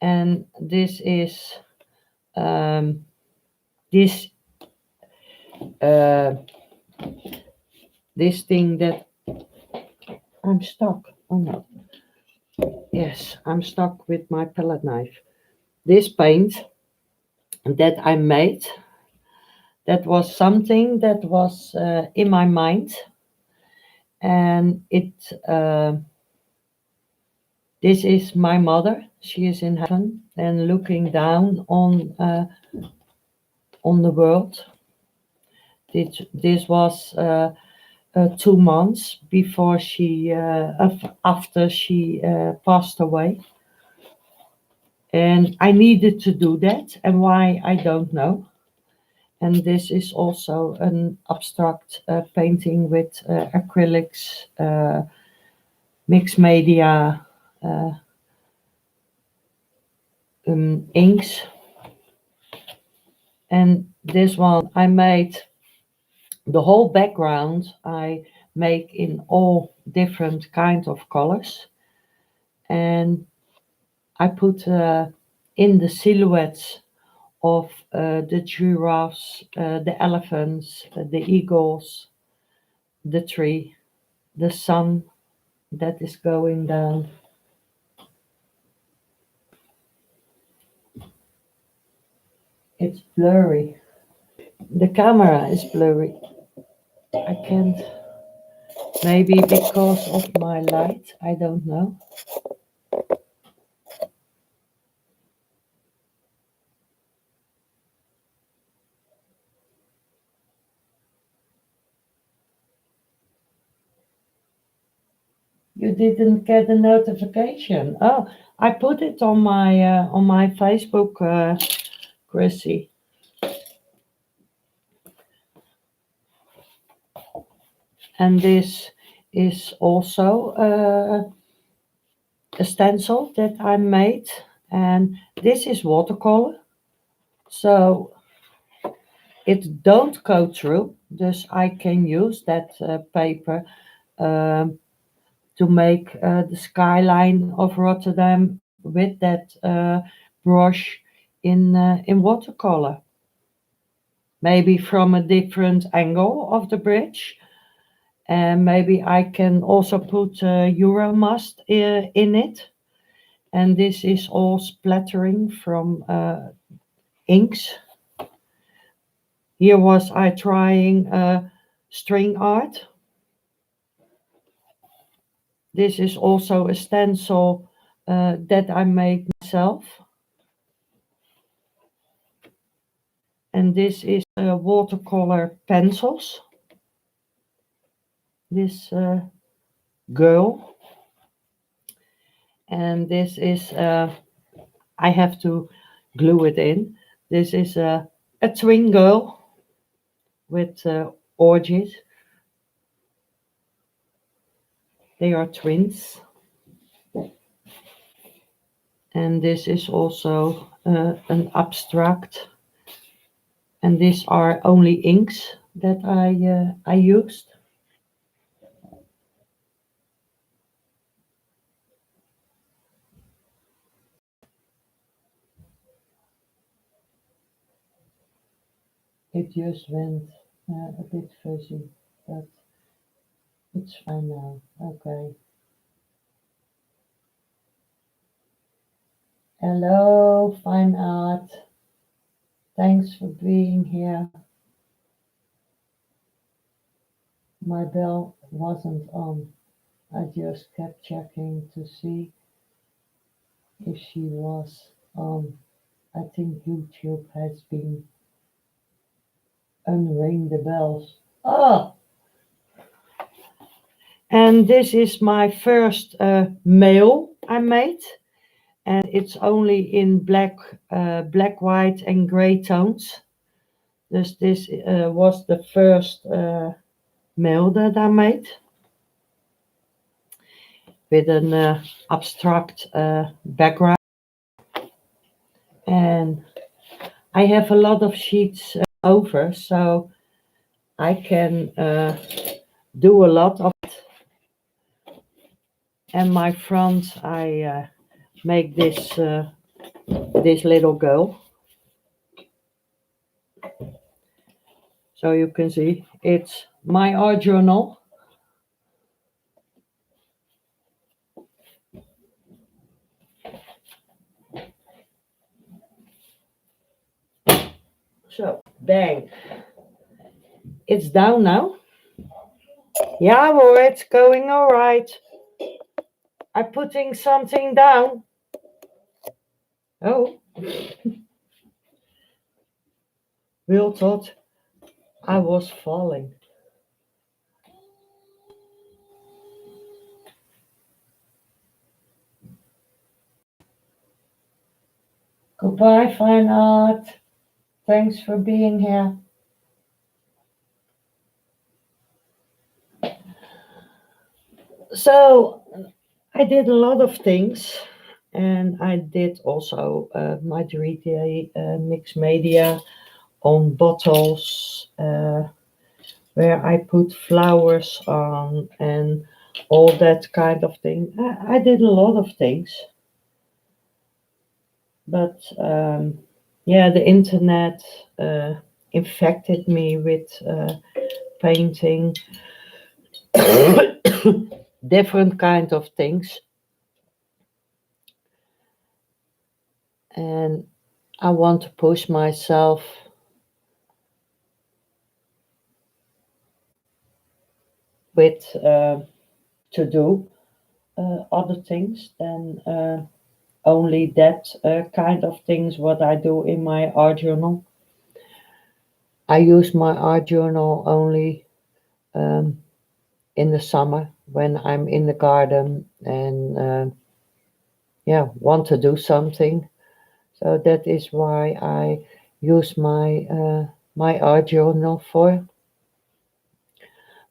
And this is this uh, this thing that I'm stuck. Oh no. Yes, I'm stuck with my palette knife. This paint that I made, that was something that was in my mind, and this is my mother. She is in heaven and looking down on the world. This was 2 months before after she passed away, and I needed to do that, and why I don't know. And this is also an abstract painting with acrylics, mixed media, inks. And this one I made the whole background I make in all different kinds of colors, and I put in the silhouettes of the giraffes, the elephants, the eagles, the tree, the sun that is going down. It's blurry. The camera is blurry. I can't. Maybe because of my light, I don't know. You didn't get a notification. Oh, I put it on my Facebook, Chrissy. And this is also a stencil that I made, and this is watercolor, so it don't go through. Thus, I can use that paper um, to make the skyline of Rotterdam with that brush in watercolor. Maybe from a different angle of the bridge, and maybe I can also put Euromust in it. And this is all splattering from inks. Here was I trying string art. This is also a stencil that I made myself. And this is watercolor pencils. This girl. And this is, I have to glue it in. This is a twin girl with orgies. They are twins. And this is also an abstract. And these are only inks that I used. It just went a bit fuzzy, but it's fine now. Okay. Hello, fine art. Thanks for being here. My bell wasn't on. I just kept checking to see if she was on. I think YouTube has been unring the bells. Oh, and this is my first mail I made, and it's only in black, white, and gray tones. This was the first mail that I made with an abstract background, and I have a lot of sheets over, so I can do a lot of it. And my front, I make this little girl, so you can see it's my art journal. So bang, it's down now. Yeah, well, it's going all right. I'm putting something down. Oh, Will thought I was falling. Goodbye, fine art. Thanks for being here. So I did a lot of things, and I did also my 3D mixed media on bottles where I put flowers on and all that kind of thing. I did a lot of things, but yeah, the internet infected me with painting different kind of things, and I want to push myself with to do other things than only that kind of things what I do in my art journal. I use my art journal only um, in the summer when I'm in the garden and yeah, want to do something. So that is why I use my art journal for.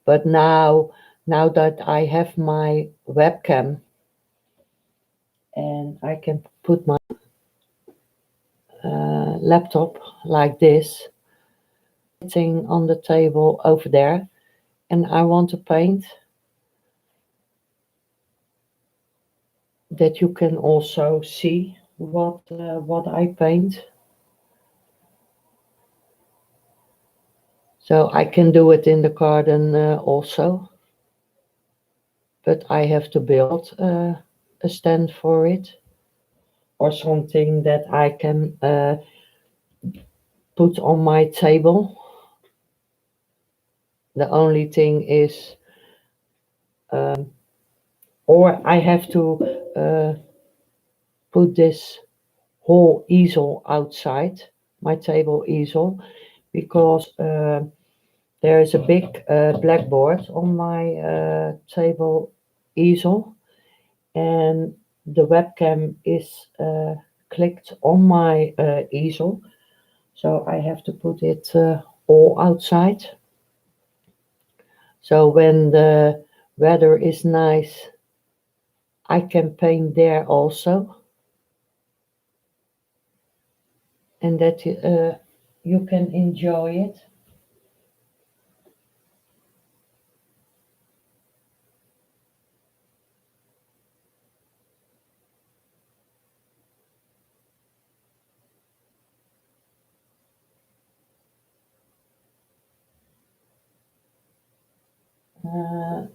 But now that I have my webcam and I can put my laptop like this, sitting on the table over there, and I want to paint, that you can also see what I paint. So I can do it in the garden also, but I have to build a stand for it or something that I can put on my table. The only thing is, or I have to put this whole easel outside, my table easel, because there is a big blackboard on my table easel, and the webcam is clicked on my easel, so I have to put it all outside. So when the weather is nice, I can paint there also, and that you can enjoy it.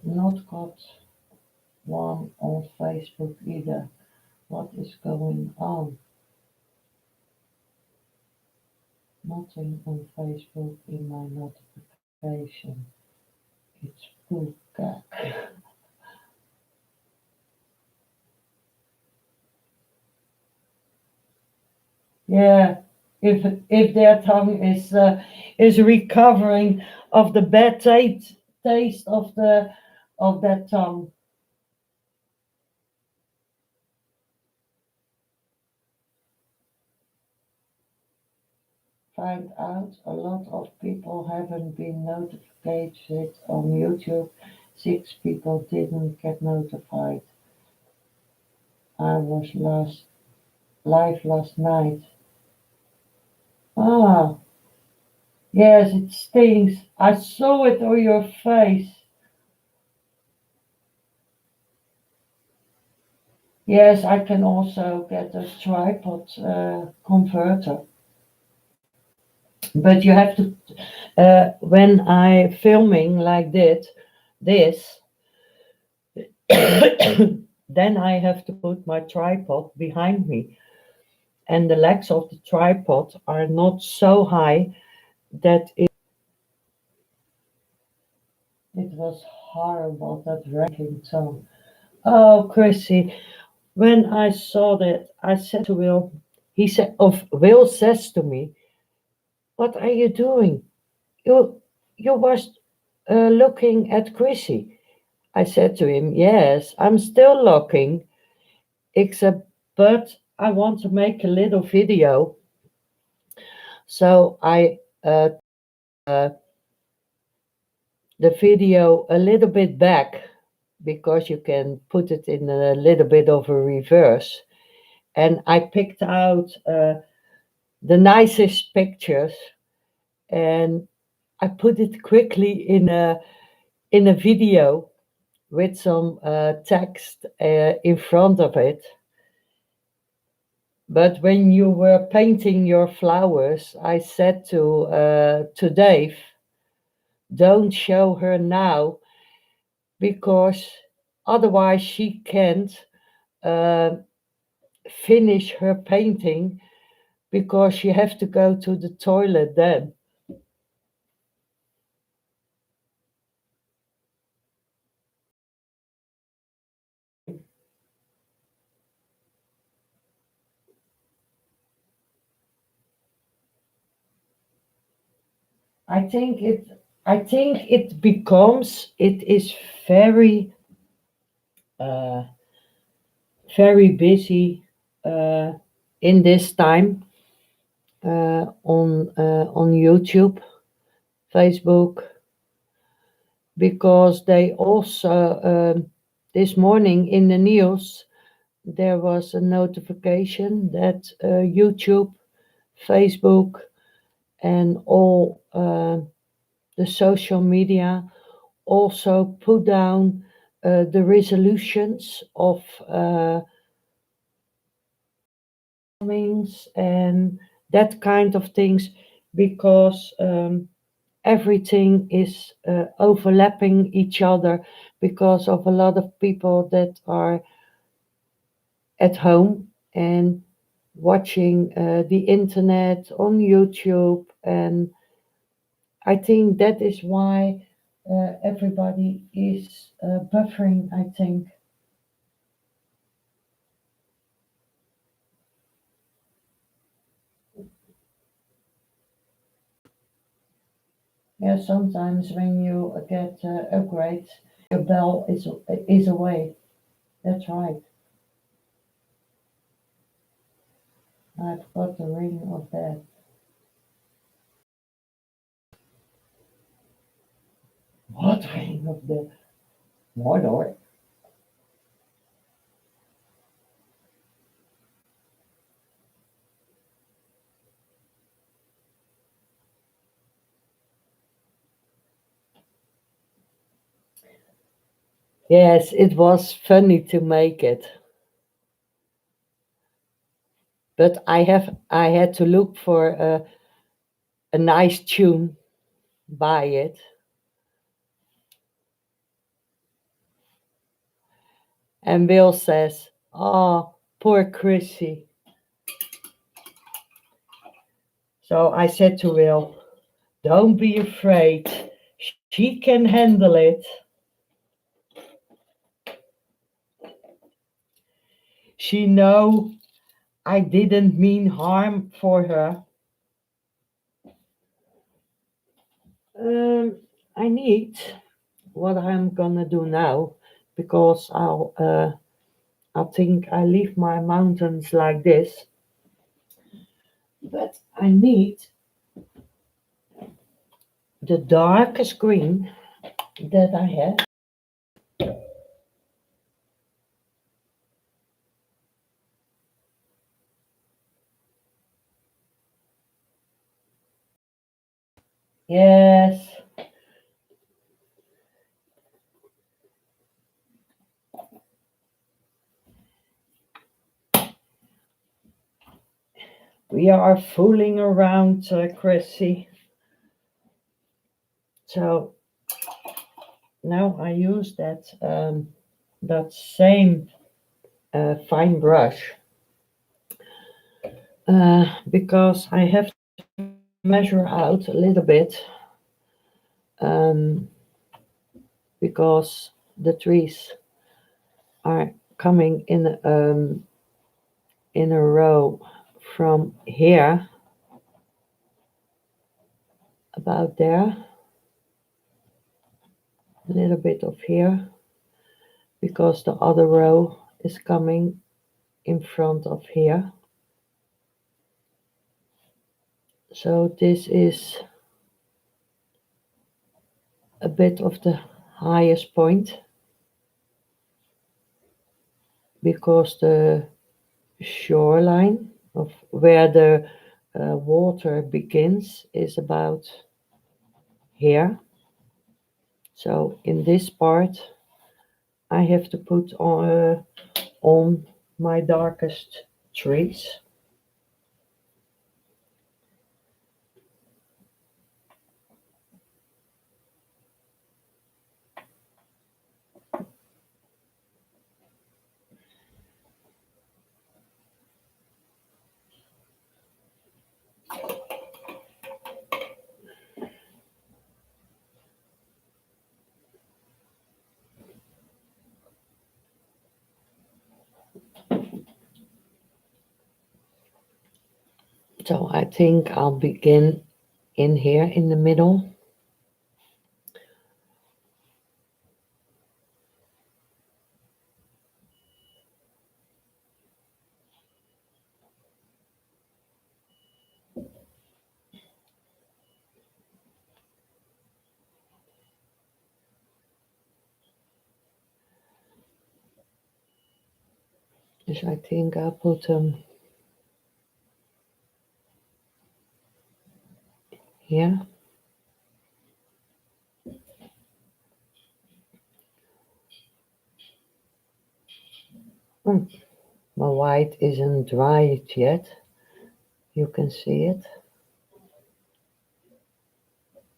Not got one on Facebook either. What is going on? Nothing on Facebook in my notification. It's Pooka. Yeah, if their tongue is recovering of the bad taste of that tongue. Find out a lot of people haven't been notified on YouTube. 6 people didn't get notified. I was last live last night. Ah, yes, it stings. I saw it on your face. Yes, I can also get a tripod converter. But you have to, when I filming like this, then I have to put my tripod behind me. And the legs of the tripod are not so high that it was horrible, that ranking tone. Oh, Chrissy, when I saw that, I said to Will, he said, of Will says to me, "What are you doing? You you was looking at Chrissy." I said to him, "Yes, I'm still looking, except but I want to make a little video, so I uh, the video a little bit back because you can put it in a little bit of a reverse." And I picked out the nicest pictures and I put it quickly in a video with some text in front of it. But when you were painting your flowers, I said to Dave, "Don't show her now because otherwise she can't uh, finish her painting because she have to go to the toilet then." I think it. I think it becomes. It is very, uh, very busy in this time on YouTube, Facebook, because they also this morning in the news there was a notification that YouTube, Facebook, and all the social media also put down the resolutions of and that kind of things because everything is overlapping each other because of a lot of people that are at home and watching the internet on YouTube. And I think that is why everybody is buffering, I think. Yeah, sometimes when you get upgrades, your bell is away. That's right. I've got the ring of that. What ring of the Mordor? Yes, it was funny to make it, but I had to look for a nice tune, buy it, and Will says, "Oh, poor Chrissy." So I said to Will, "Don't be afraid. She can handle it. She know I didn't mean harm for her." Um, I need what I'm gonna do now because I think I leave my mountains like this, but I need the darkest green that I have. Yes, we are fooling around, Chrissy. So now I use that same fine brush because I have to measure out a little bit um, because the trees are coming in a row from here about there, a little bit of here because the other row is coming in front of here. So this is a bit of the highest point because the shoreline of where the water begins is about here. So in this part, I have to put on my darkest trees. So I think I'll begin in here in the middle. Yes, I think I'll put them here. Hmm, my white isn't dried yet. You can see it.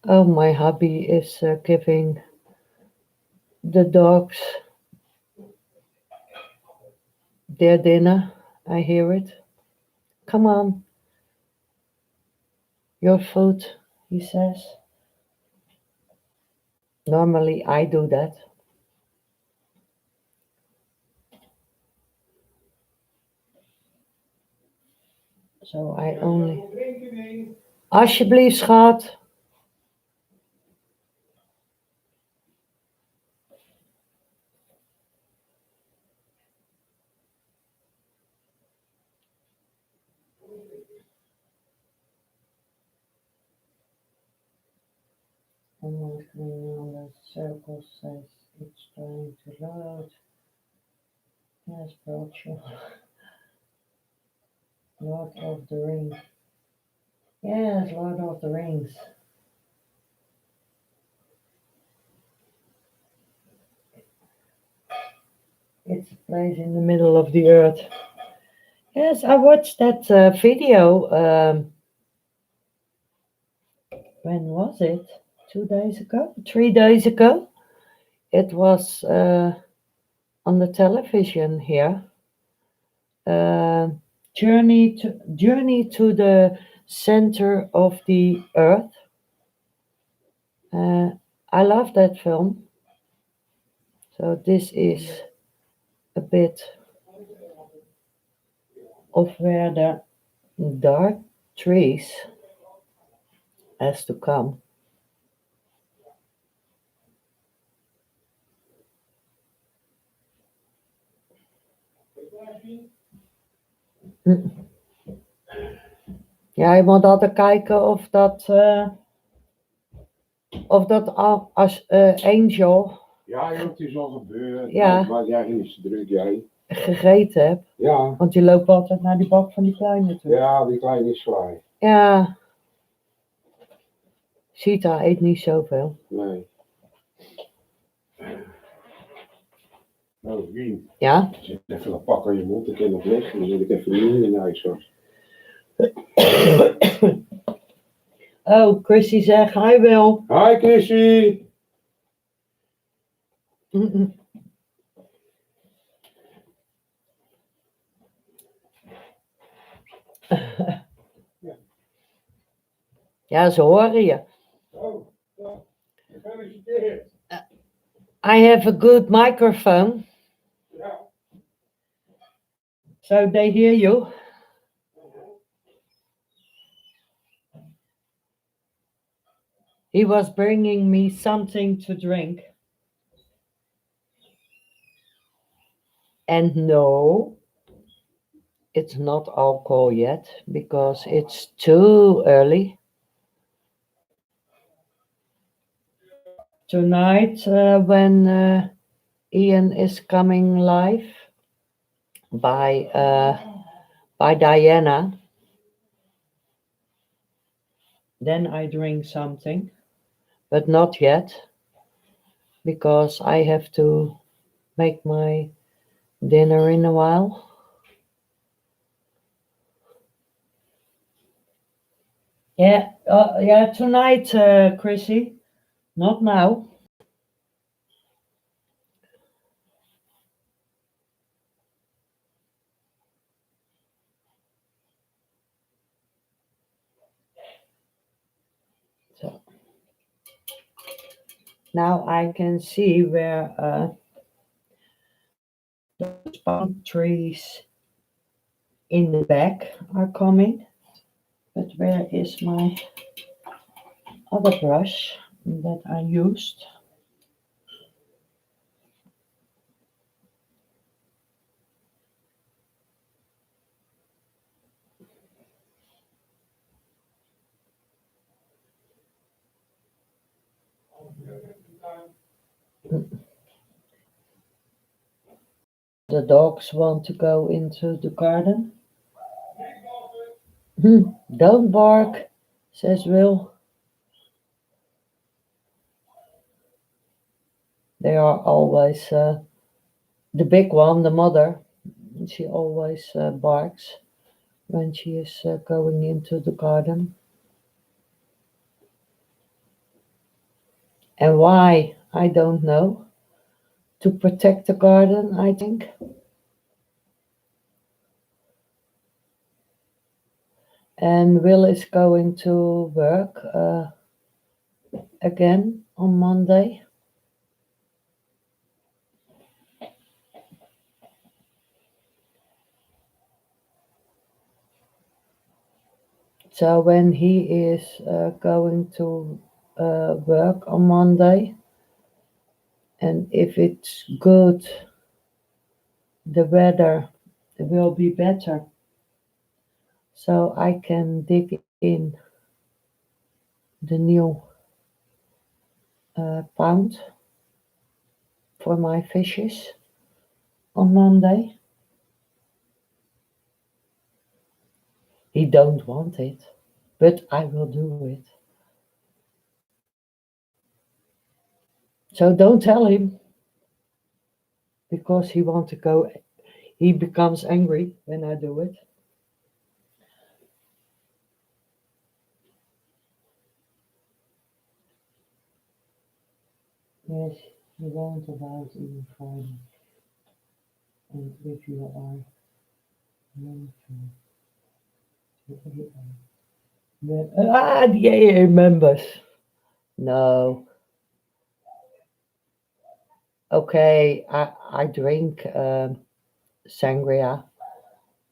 Oh, my hubby is giving the dogs their dinner. I hear it. Come on, your food, he says. Normally I do that. So I only. Alsjeblieft, schat. Someone's cleaning on the circle says it's trying to load. Yes, Belcher. Lord of the Rings. Yes, Lord of the Rings. It's a place in the middle of the earth. Yes, I watched that video. When was it? 2 days ago? 3 days ago? It was on the television here. Uh, Journey to the center of the earth. Uh, I love that film. So this is a bit of where the dark trees has to come. Hm. Ja, je moet altijd kijken of dat angel
Ja, joh, het is al gebeurd.
Ja.
Maar jij niet zo druk, jij.
gegeten hebt.
Ja,
Want je loopt altijd naar die bak van die kleine toe.
ja, die kleine is vrij.
Ja. Sita eet niet zoveel.
Nee. Nou, Wien.
Ja?
Zet even een pak aan je mond, ik kan nog liggen. Dan zet ik even niet in de ijswas.
Oh, Chrissy zegt, hi Wil.
Hi, Chrissy.
Ja, ze horen je.
Oh, ja. Gefeliciteerd.
I have a good microphone,
Ja.
so they hear you. He was bringing me something to drink. And no, it's not alcohol yet because it's too early. Tonight, when Ian is coming live by Diana, then I drink something, but not yet because I have to make my dinner in a while. Yeah, tonight, Chrissy, not now. So now I can see where those palm trees in the back are coming. But where is my other brush that I used. The dogs want to go into the garden. Don't bark, says Will. They are always, the big one, the mother, she always barks when she is going into the garden. And why? I don't know. To protect the garden, I think. And Will is going to work again on Monday. So when he is going to work on Monday, and if it's good, the weather will be better. So I can dig in the new pound for my fishes on Monday. He don't want it, but I will do it. So don't tell him because he want to go. He becomes angry when I do it. Yes, he won't about even Friday. And if you are mindful to yeah, he remembers. No, okay, I drink sangria,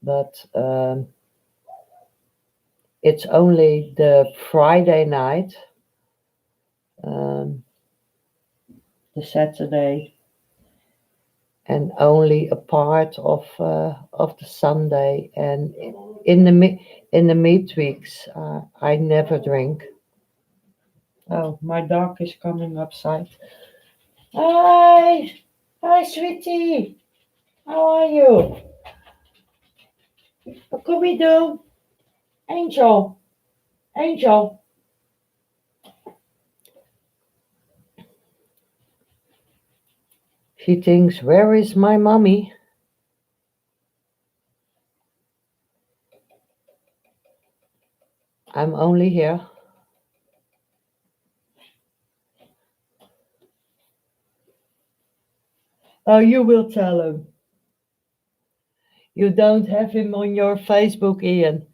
but it's only the Friday night, um, the Saturday, and only a part of the Sunday. And in the midweeks, I never drink. Oh, my dog is coming upside. Hi, hi, sweetie. How are you? What could we do? Angel, Angel. She thinks, where is my mommy? I'm only here. Oh, you will tell him. You don't have him on your Facebook, Ian.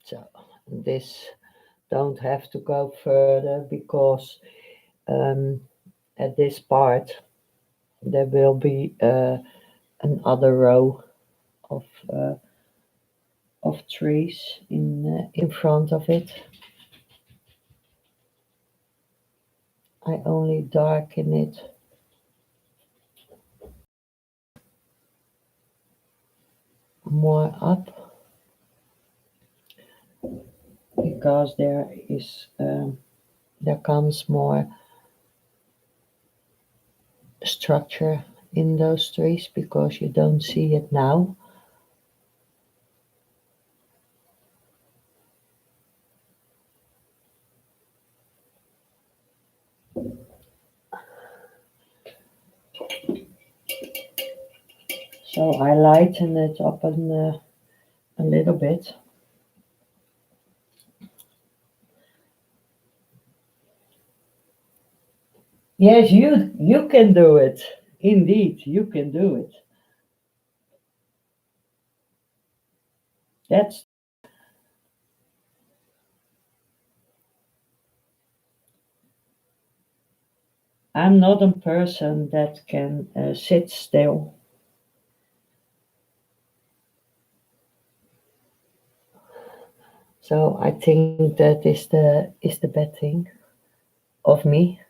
So this don't have to go further because um, at this part there will be another row of uh, of trees in front of it. I only darken it more up because there comes more structure in those trees because you don't see it now. So I lighten it up a little bit. Yes, you can do it. Indeed, you can do it. That's I'm not a person that can sit still. So I think that is the bad thing of me.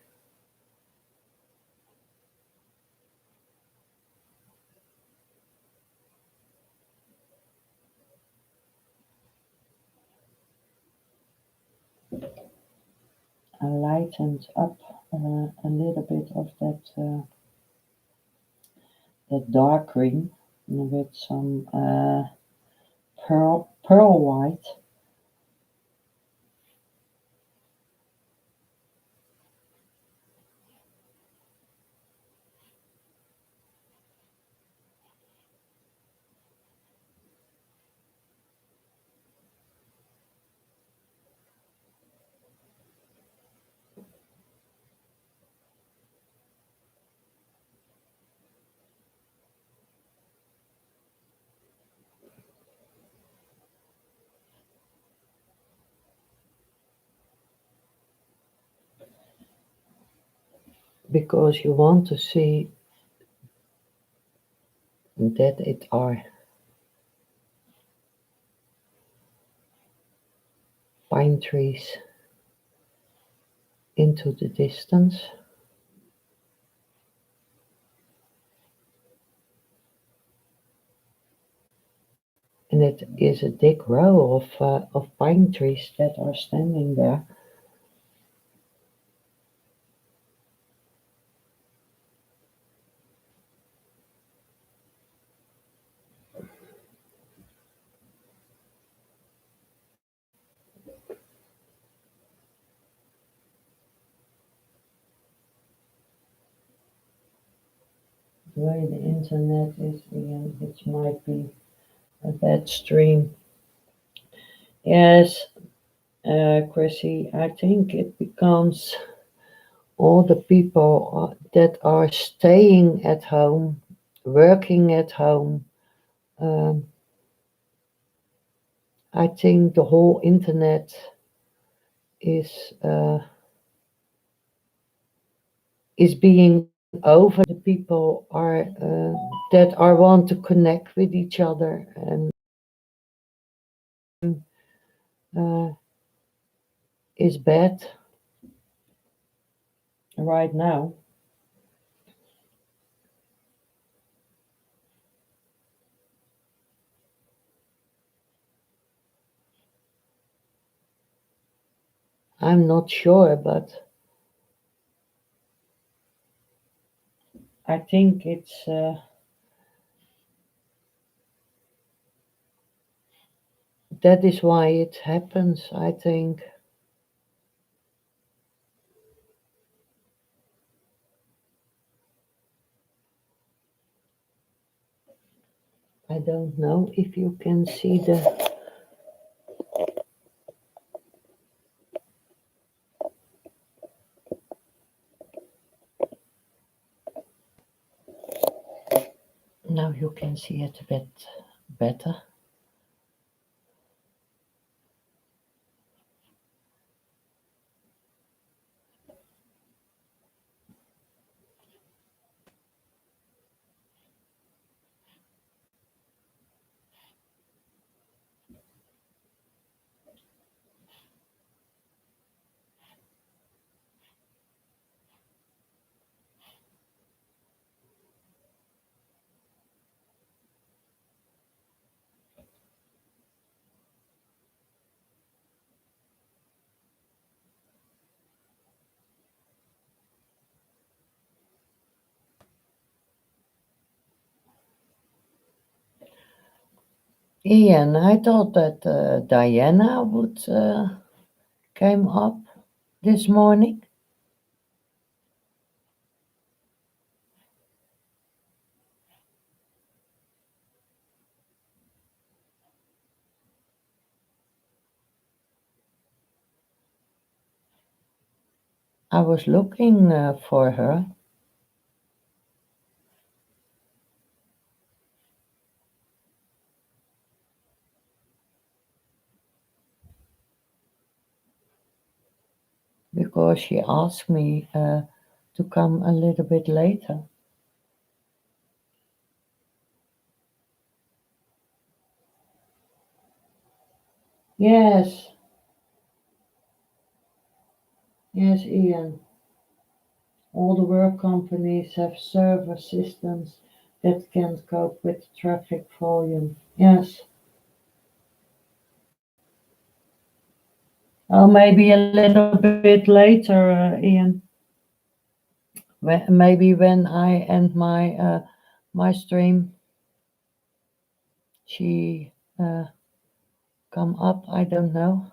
I lightened up a little bit of that dark green with some pearl white. Because you want to see that it are pine trees into the distance, and it is a thick row of pine trees that are standing there. The way the internet is, Ian, it might be a bad stream. Yes, Chrissy, I think it becomes all the people that are staying at home, working at home. Um, I think the whole internet is is being over the people are that are want to connect with each other and uh, is bad right now. I'm not sure, but I think it's that is why it happens. I think I don't know if you can see the. Now you can see it a bit better. Ian, I thought that Diana would came up this morning. I was looking for her because she asked me to come a little bit later. Yes, yes, Ian. All the work companies have server systems that can cope with traffic volume. Yes. Oh, maybe a little bit later, Ian. Maybe when I end my stream, she come up. I don't know.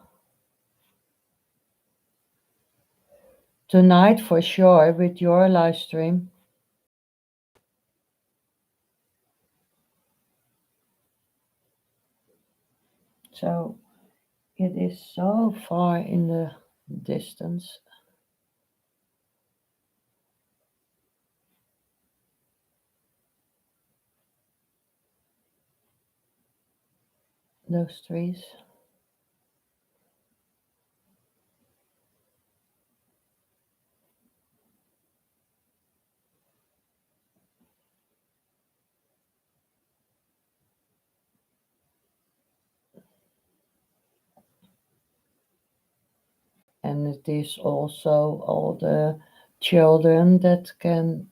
Tonight for sure with your live stream. So it is so far in the distance. Those trees. And it is also all the children that can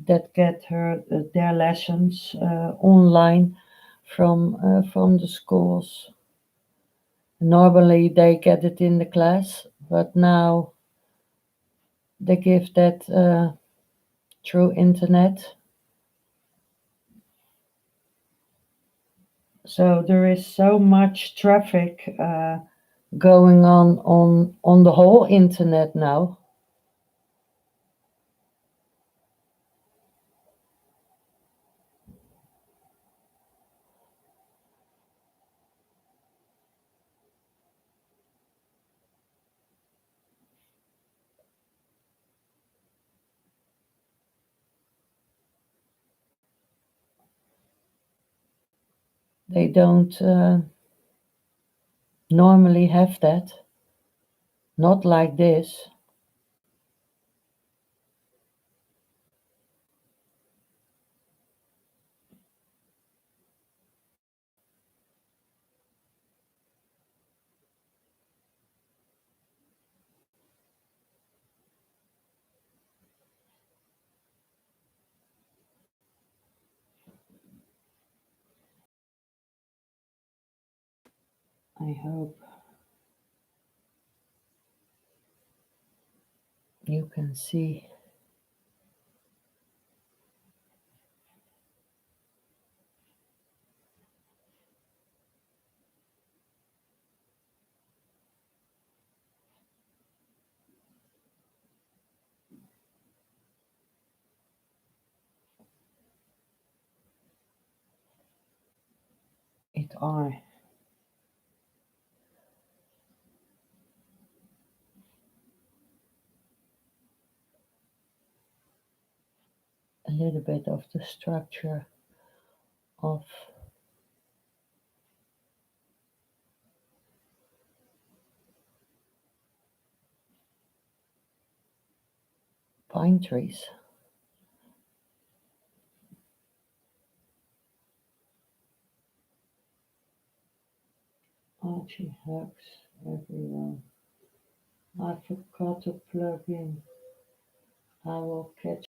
that get her their lessons online from the schools. Normally they get it in the class, but now they give that through internet. So there is so much traffic going on the whole internet now. They don't normally have that. Not like this. I hope you can see. It are a little bit of the structure of pine trees. Archie hugs everyone. I forgot to plug in. I will catch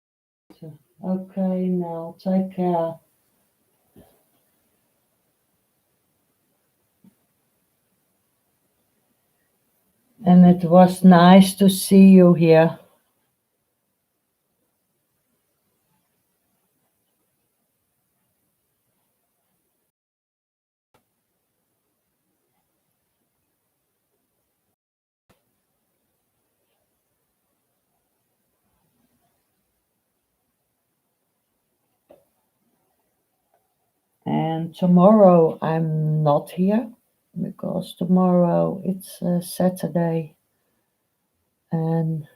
you. Okay, now take care. And it was nice to see you here. And tomorrow I'm not here because tomorrow it's Saturday and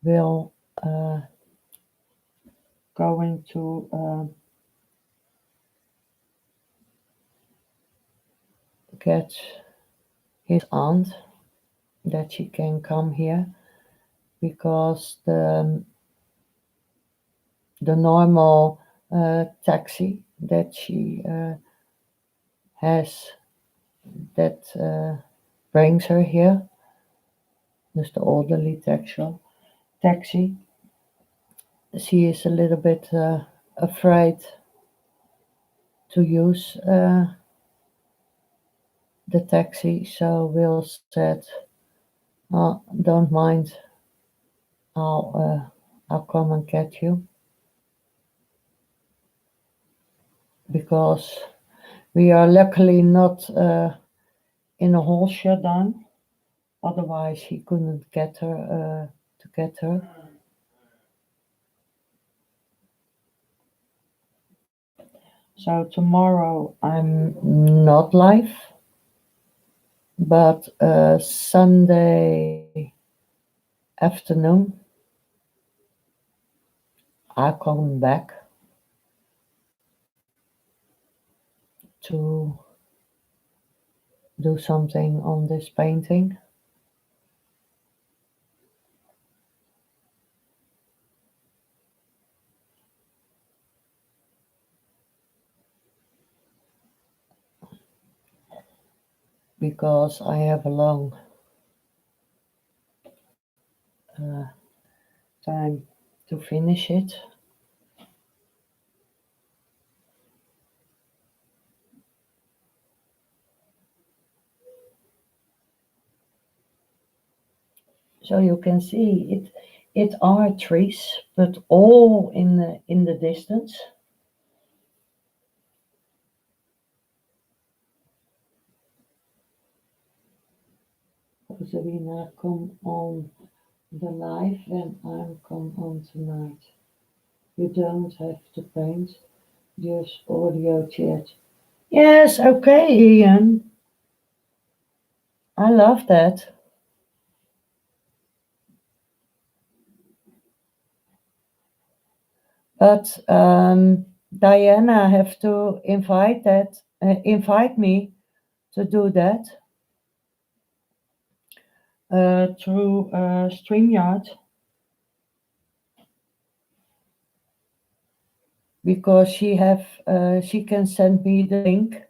will uh, going to get his aunt that she can come here because the normal taxi that she has that brings her here, dus the elderly taxi. She is a little bit afraid to use the taxi, so Will said, oh, "Don't mind, I'll come and get you because we are luckily not in a whole shutdown. Otherwise, he couldn't get her to get her. So tomorrow I'm not live, but Sunday afternoon I come back to do something on this painting because I have a long uh, time to finish it. So you can see it are trees, but all in the distance. Sabina come on the live when I'm come on tonight. You don't have to paint, just audio chat. Yes, okay, Ian. I love that. But Diana have to invite me to do that through StreamYard because she can send me the link.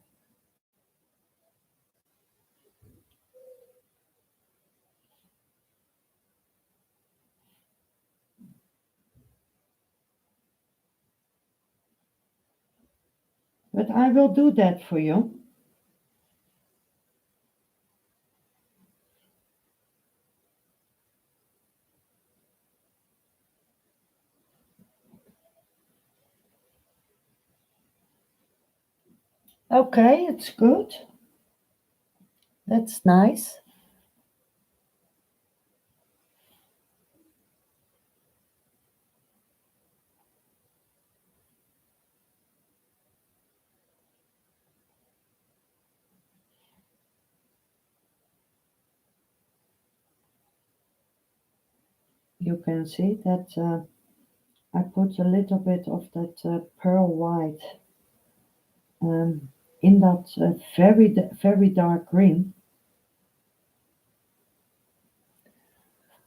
But I will do that for you. Okay, it's good. That's nice. You can see that I put a little bit of that pearl white in that very dark green.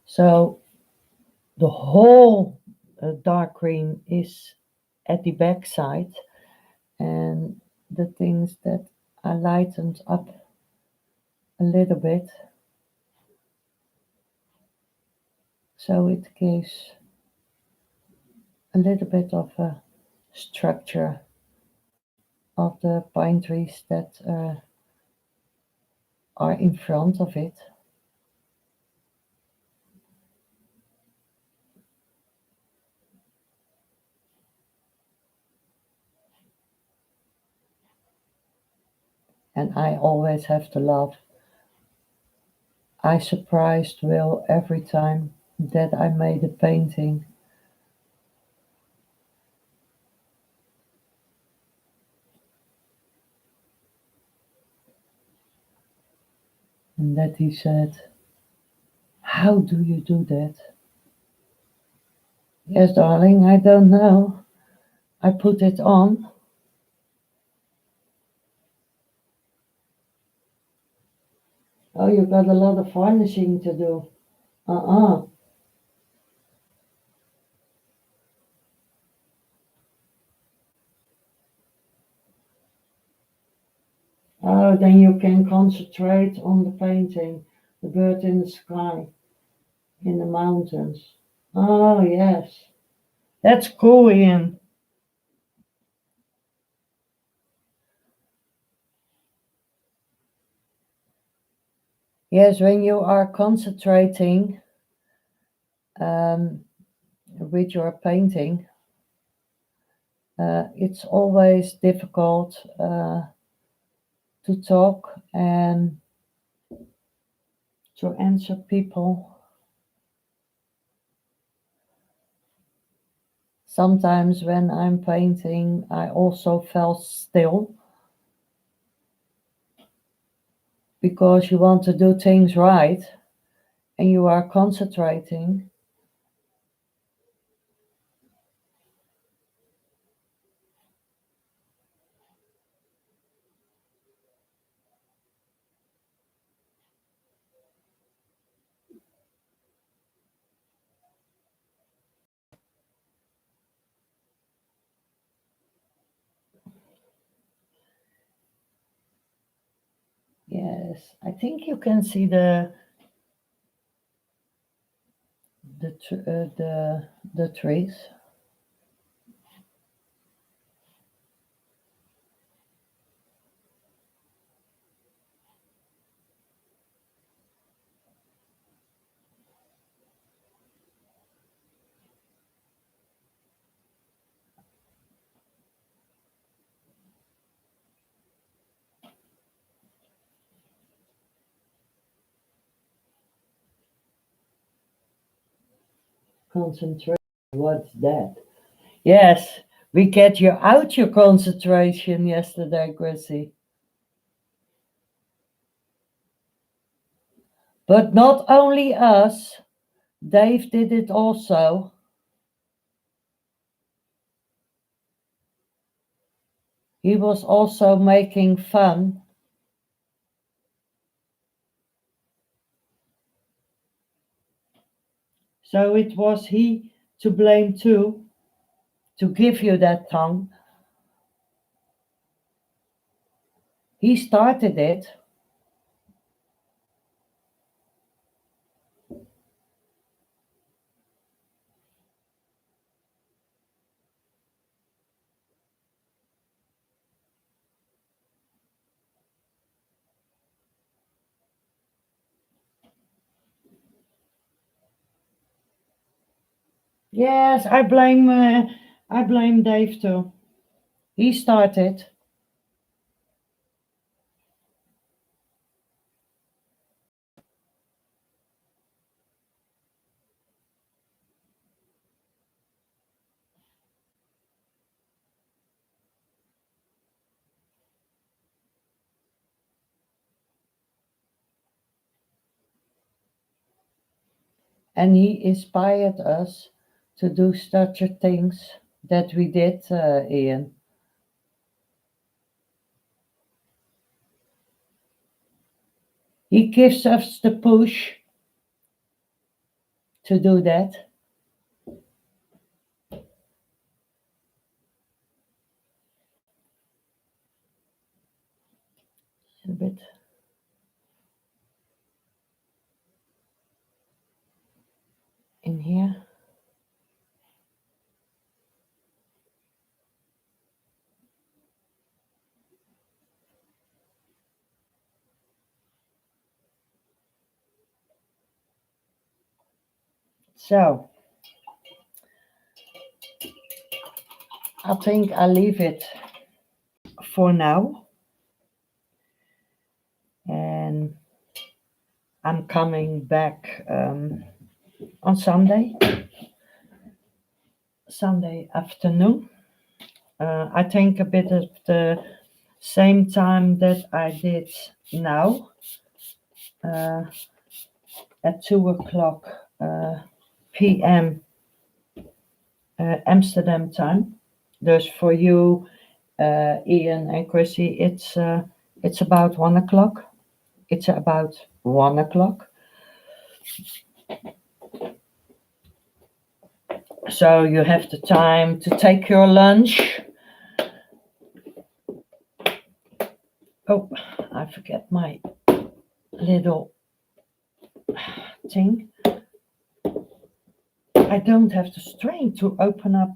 So the whole dark green is at the back side, and the things that I lightened up a little bit, so it gives a little bit of a structure of the pine trees that are in front of it. And I always have to laugh. I surprised Will every time that I made a painting. And that he said, "How do you do that?" Yes, darling, I don't know. I put it on. Oh, you got a lot of varnishing to do. Uh-uh. Oh, then you can concentrate on the painting. The bird in the sky, in the mountains. Oh, yes. That's cool, Ian. Yes, when you are concentrating with your painting, it's always difficult to talk and to answer people. Sometimes when I'm painting, I also felt still because you want to do things right and you are concentrating. Yes, I think you can see the trees. Concentration. What's that? Yes, we get you out your concentration yesterday, Chrissy. But not only us, Dave did it also. He was also making fun. So it was he to blame too, to give you that tongue. He started it. Yes, I blame Dave too. He started. And he inspired us to do such a things that we did, Ian. He gives us the push to do that. A bit in here. So I think I leave it for now. And I'm coming back on Sunday afternoon. I think a bit of the same time that I did now, uh, at 2 o'clock p.m. Amsterdam time. Dus for you, Ian and Chrissy, it's about 1 o'clock. It's about 1 o'clock. So you have the time to take your lunch. Oh, I forget my little thing. I don't have the strength to open up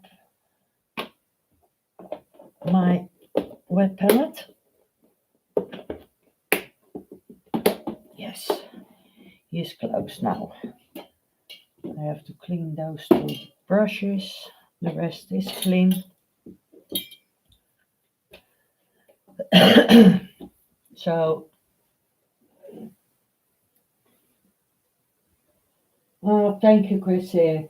my wet palette. Yes, he's closed now. I have to clean those two brushes. The rest is clean. So, oh, thank you, Chrissy.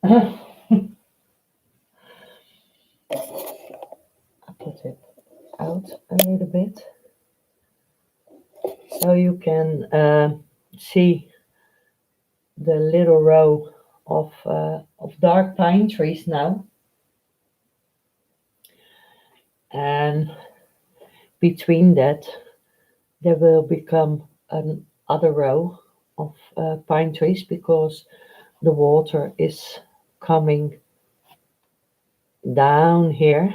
I put it out a little bit so you can see the little row of dark pine trees now, and between that there will become another row of pine trees because the water is coming down here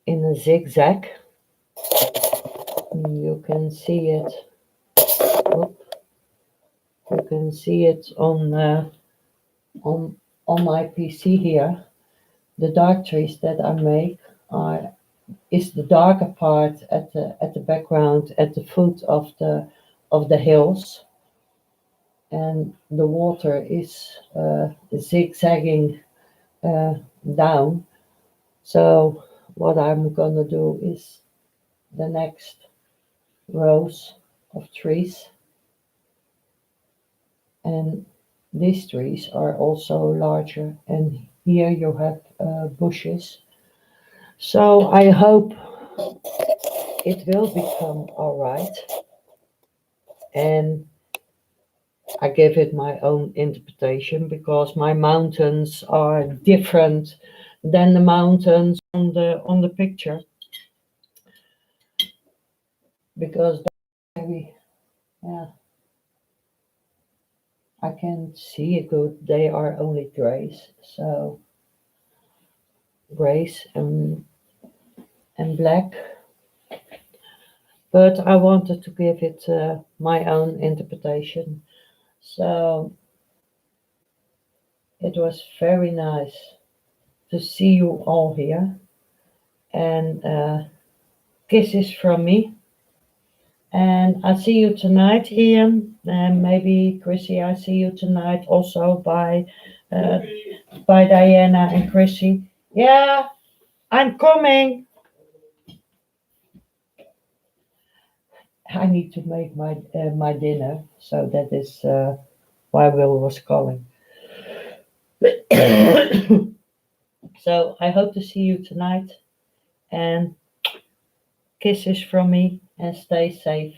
in a zigzag. You can see it. You can see it on my PC here. The dark trees that I make is the darker part at the background at the foot of the hills, and the water is zigzagging down. So what I'm gonna do is the next rows of trees, and these trees are also larger, and here you have bushes. So I hope it will become all right, and I give it my own interpretation because my mountains are different than the mountains on the picture, because maybe, yeah, I can't see it good. They are only grays, so grays and black. But I wanted to give it my own interpretation. So it was very nice to see you all here, and kisses from me. And I see you tonight, Ian, and maybe Chrissy. I see you tonight also uh, by Diana and Chrissy. Yeah, I'm coming. I need to make my dinner, so that is why Will was calling. So I hope to see you tonight, and kisses from me, and stay safe.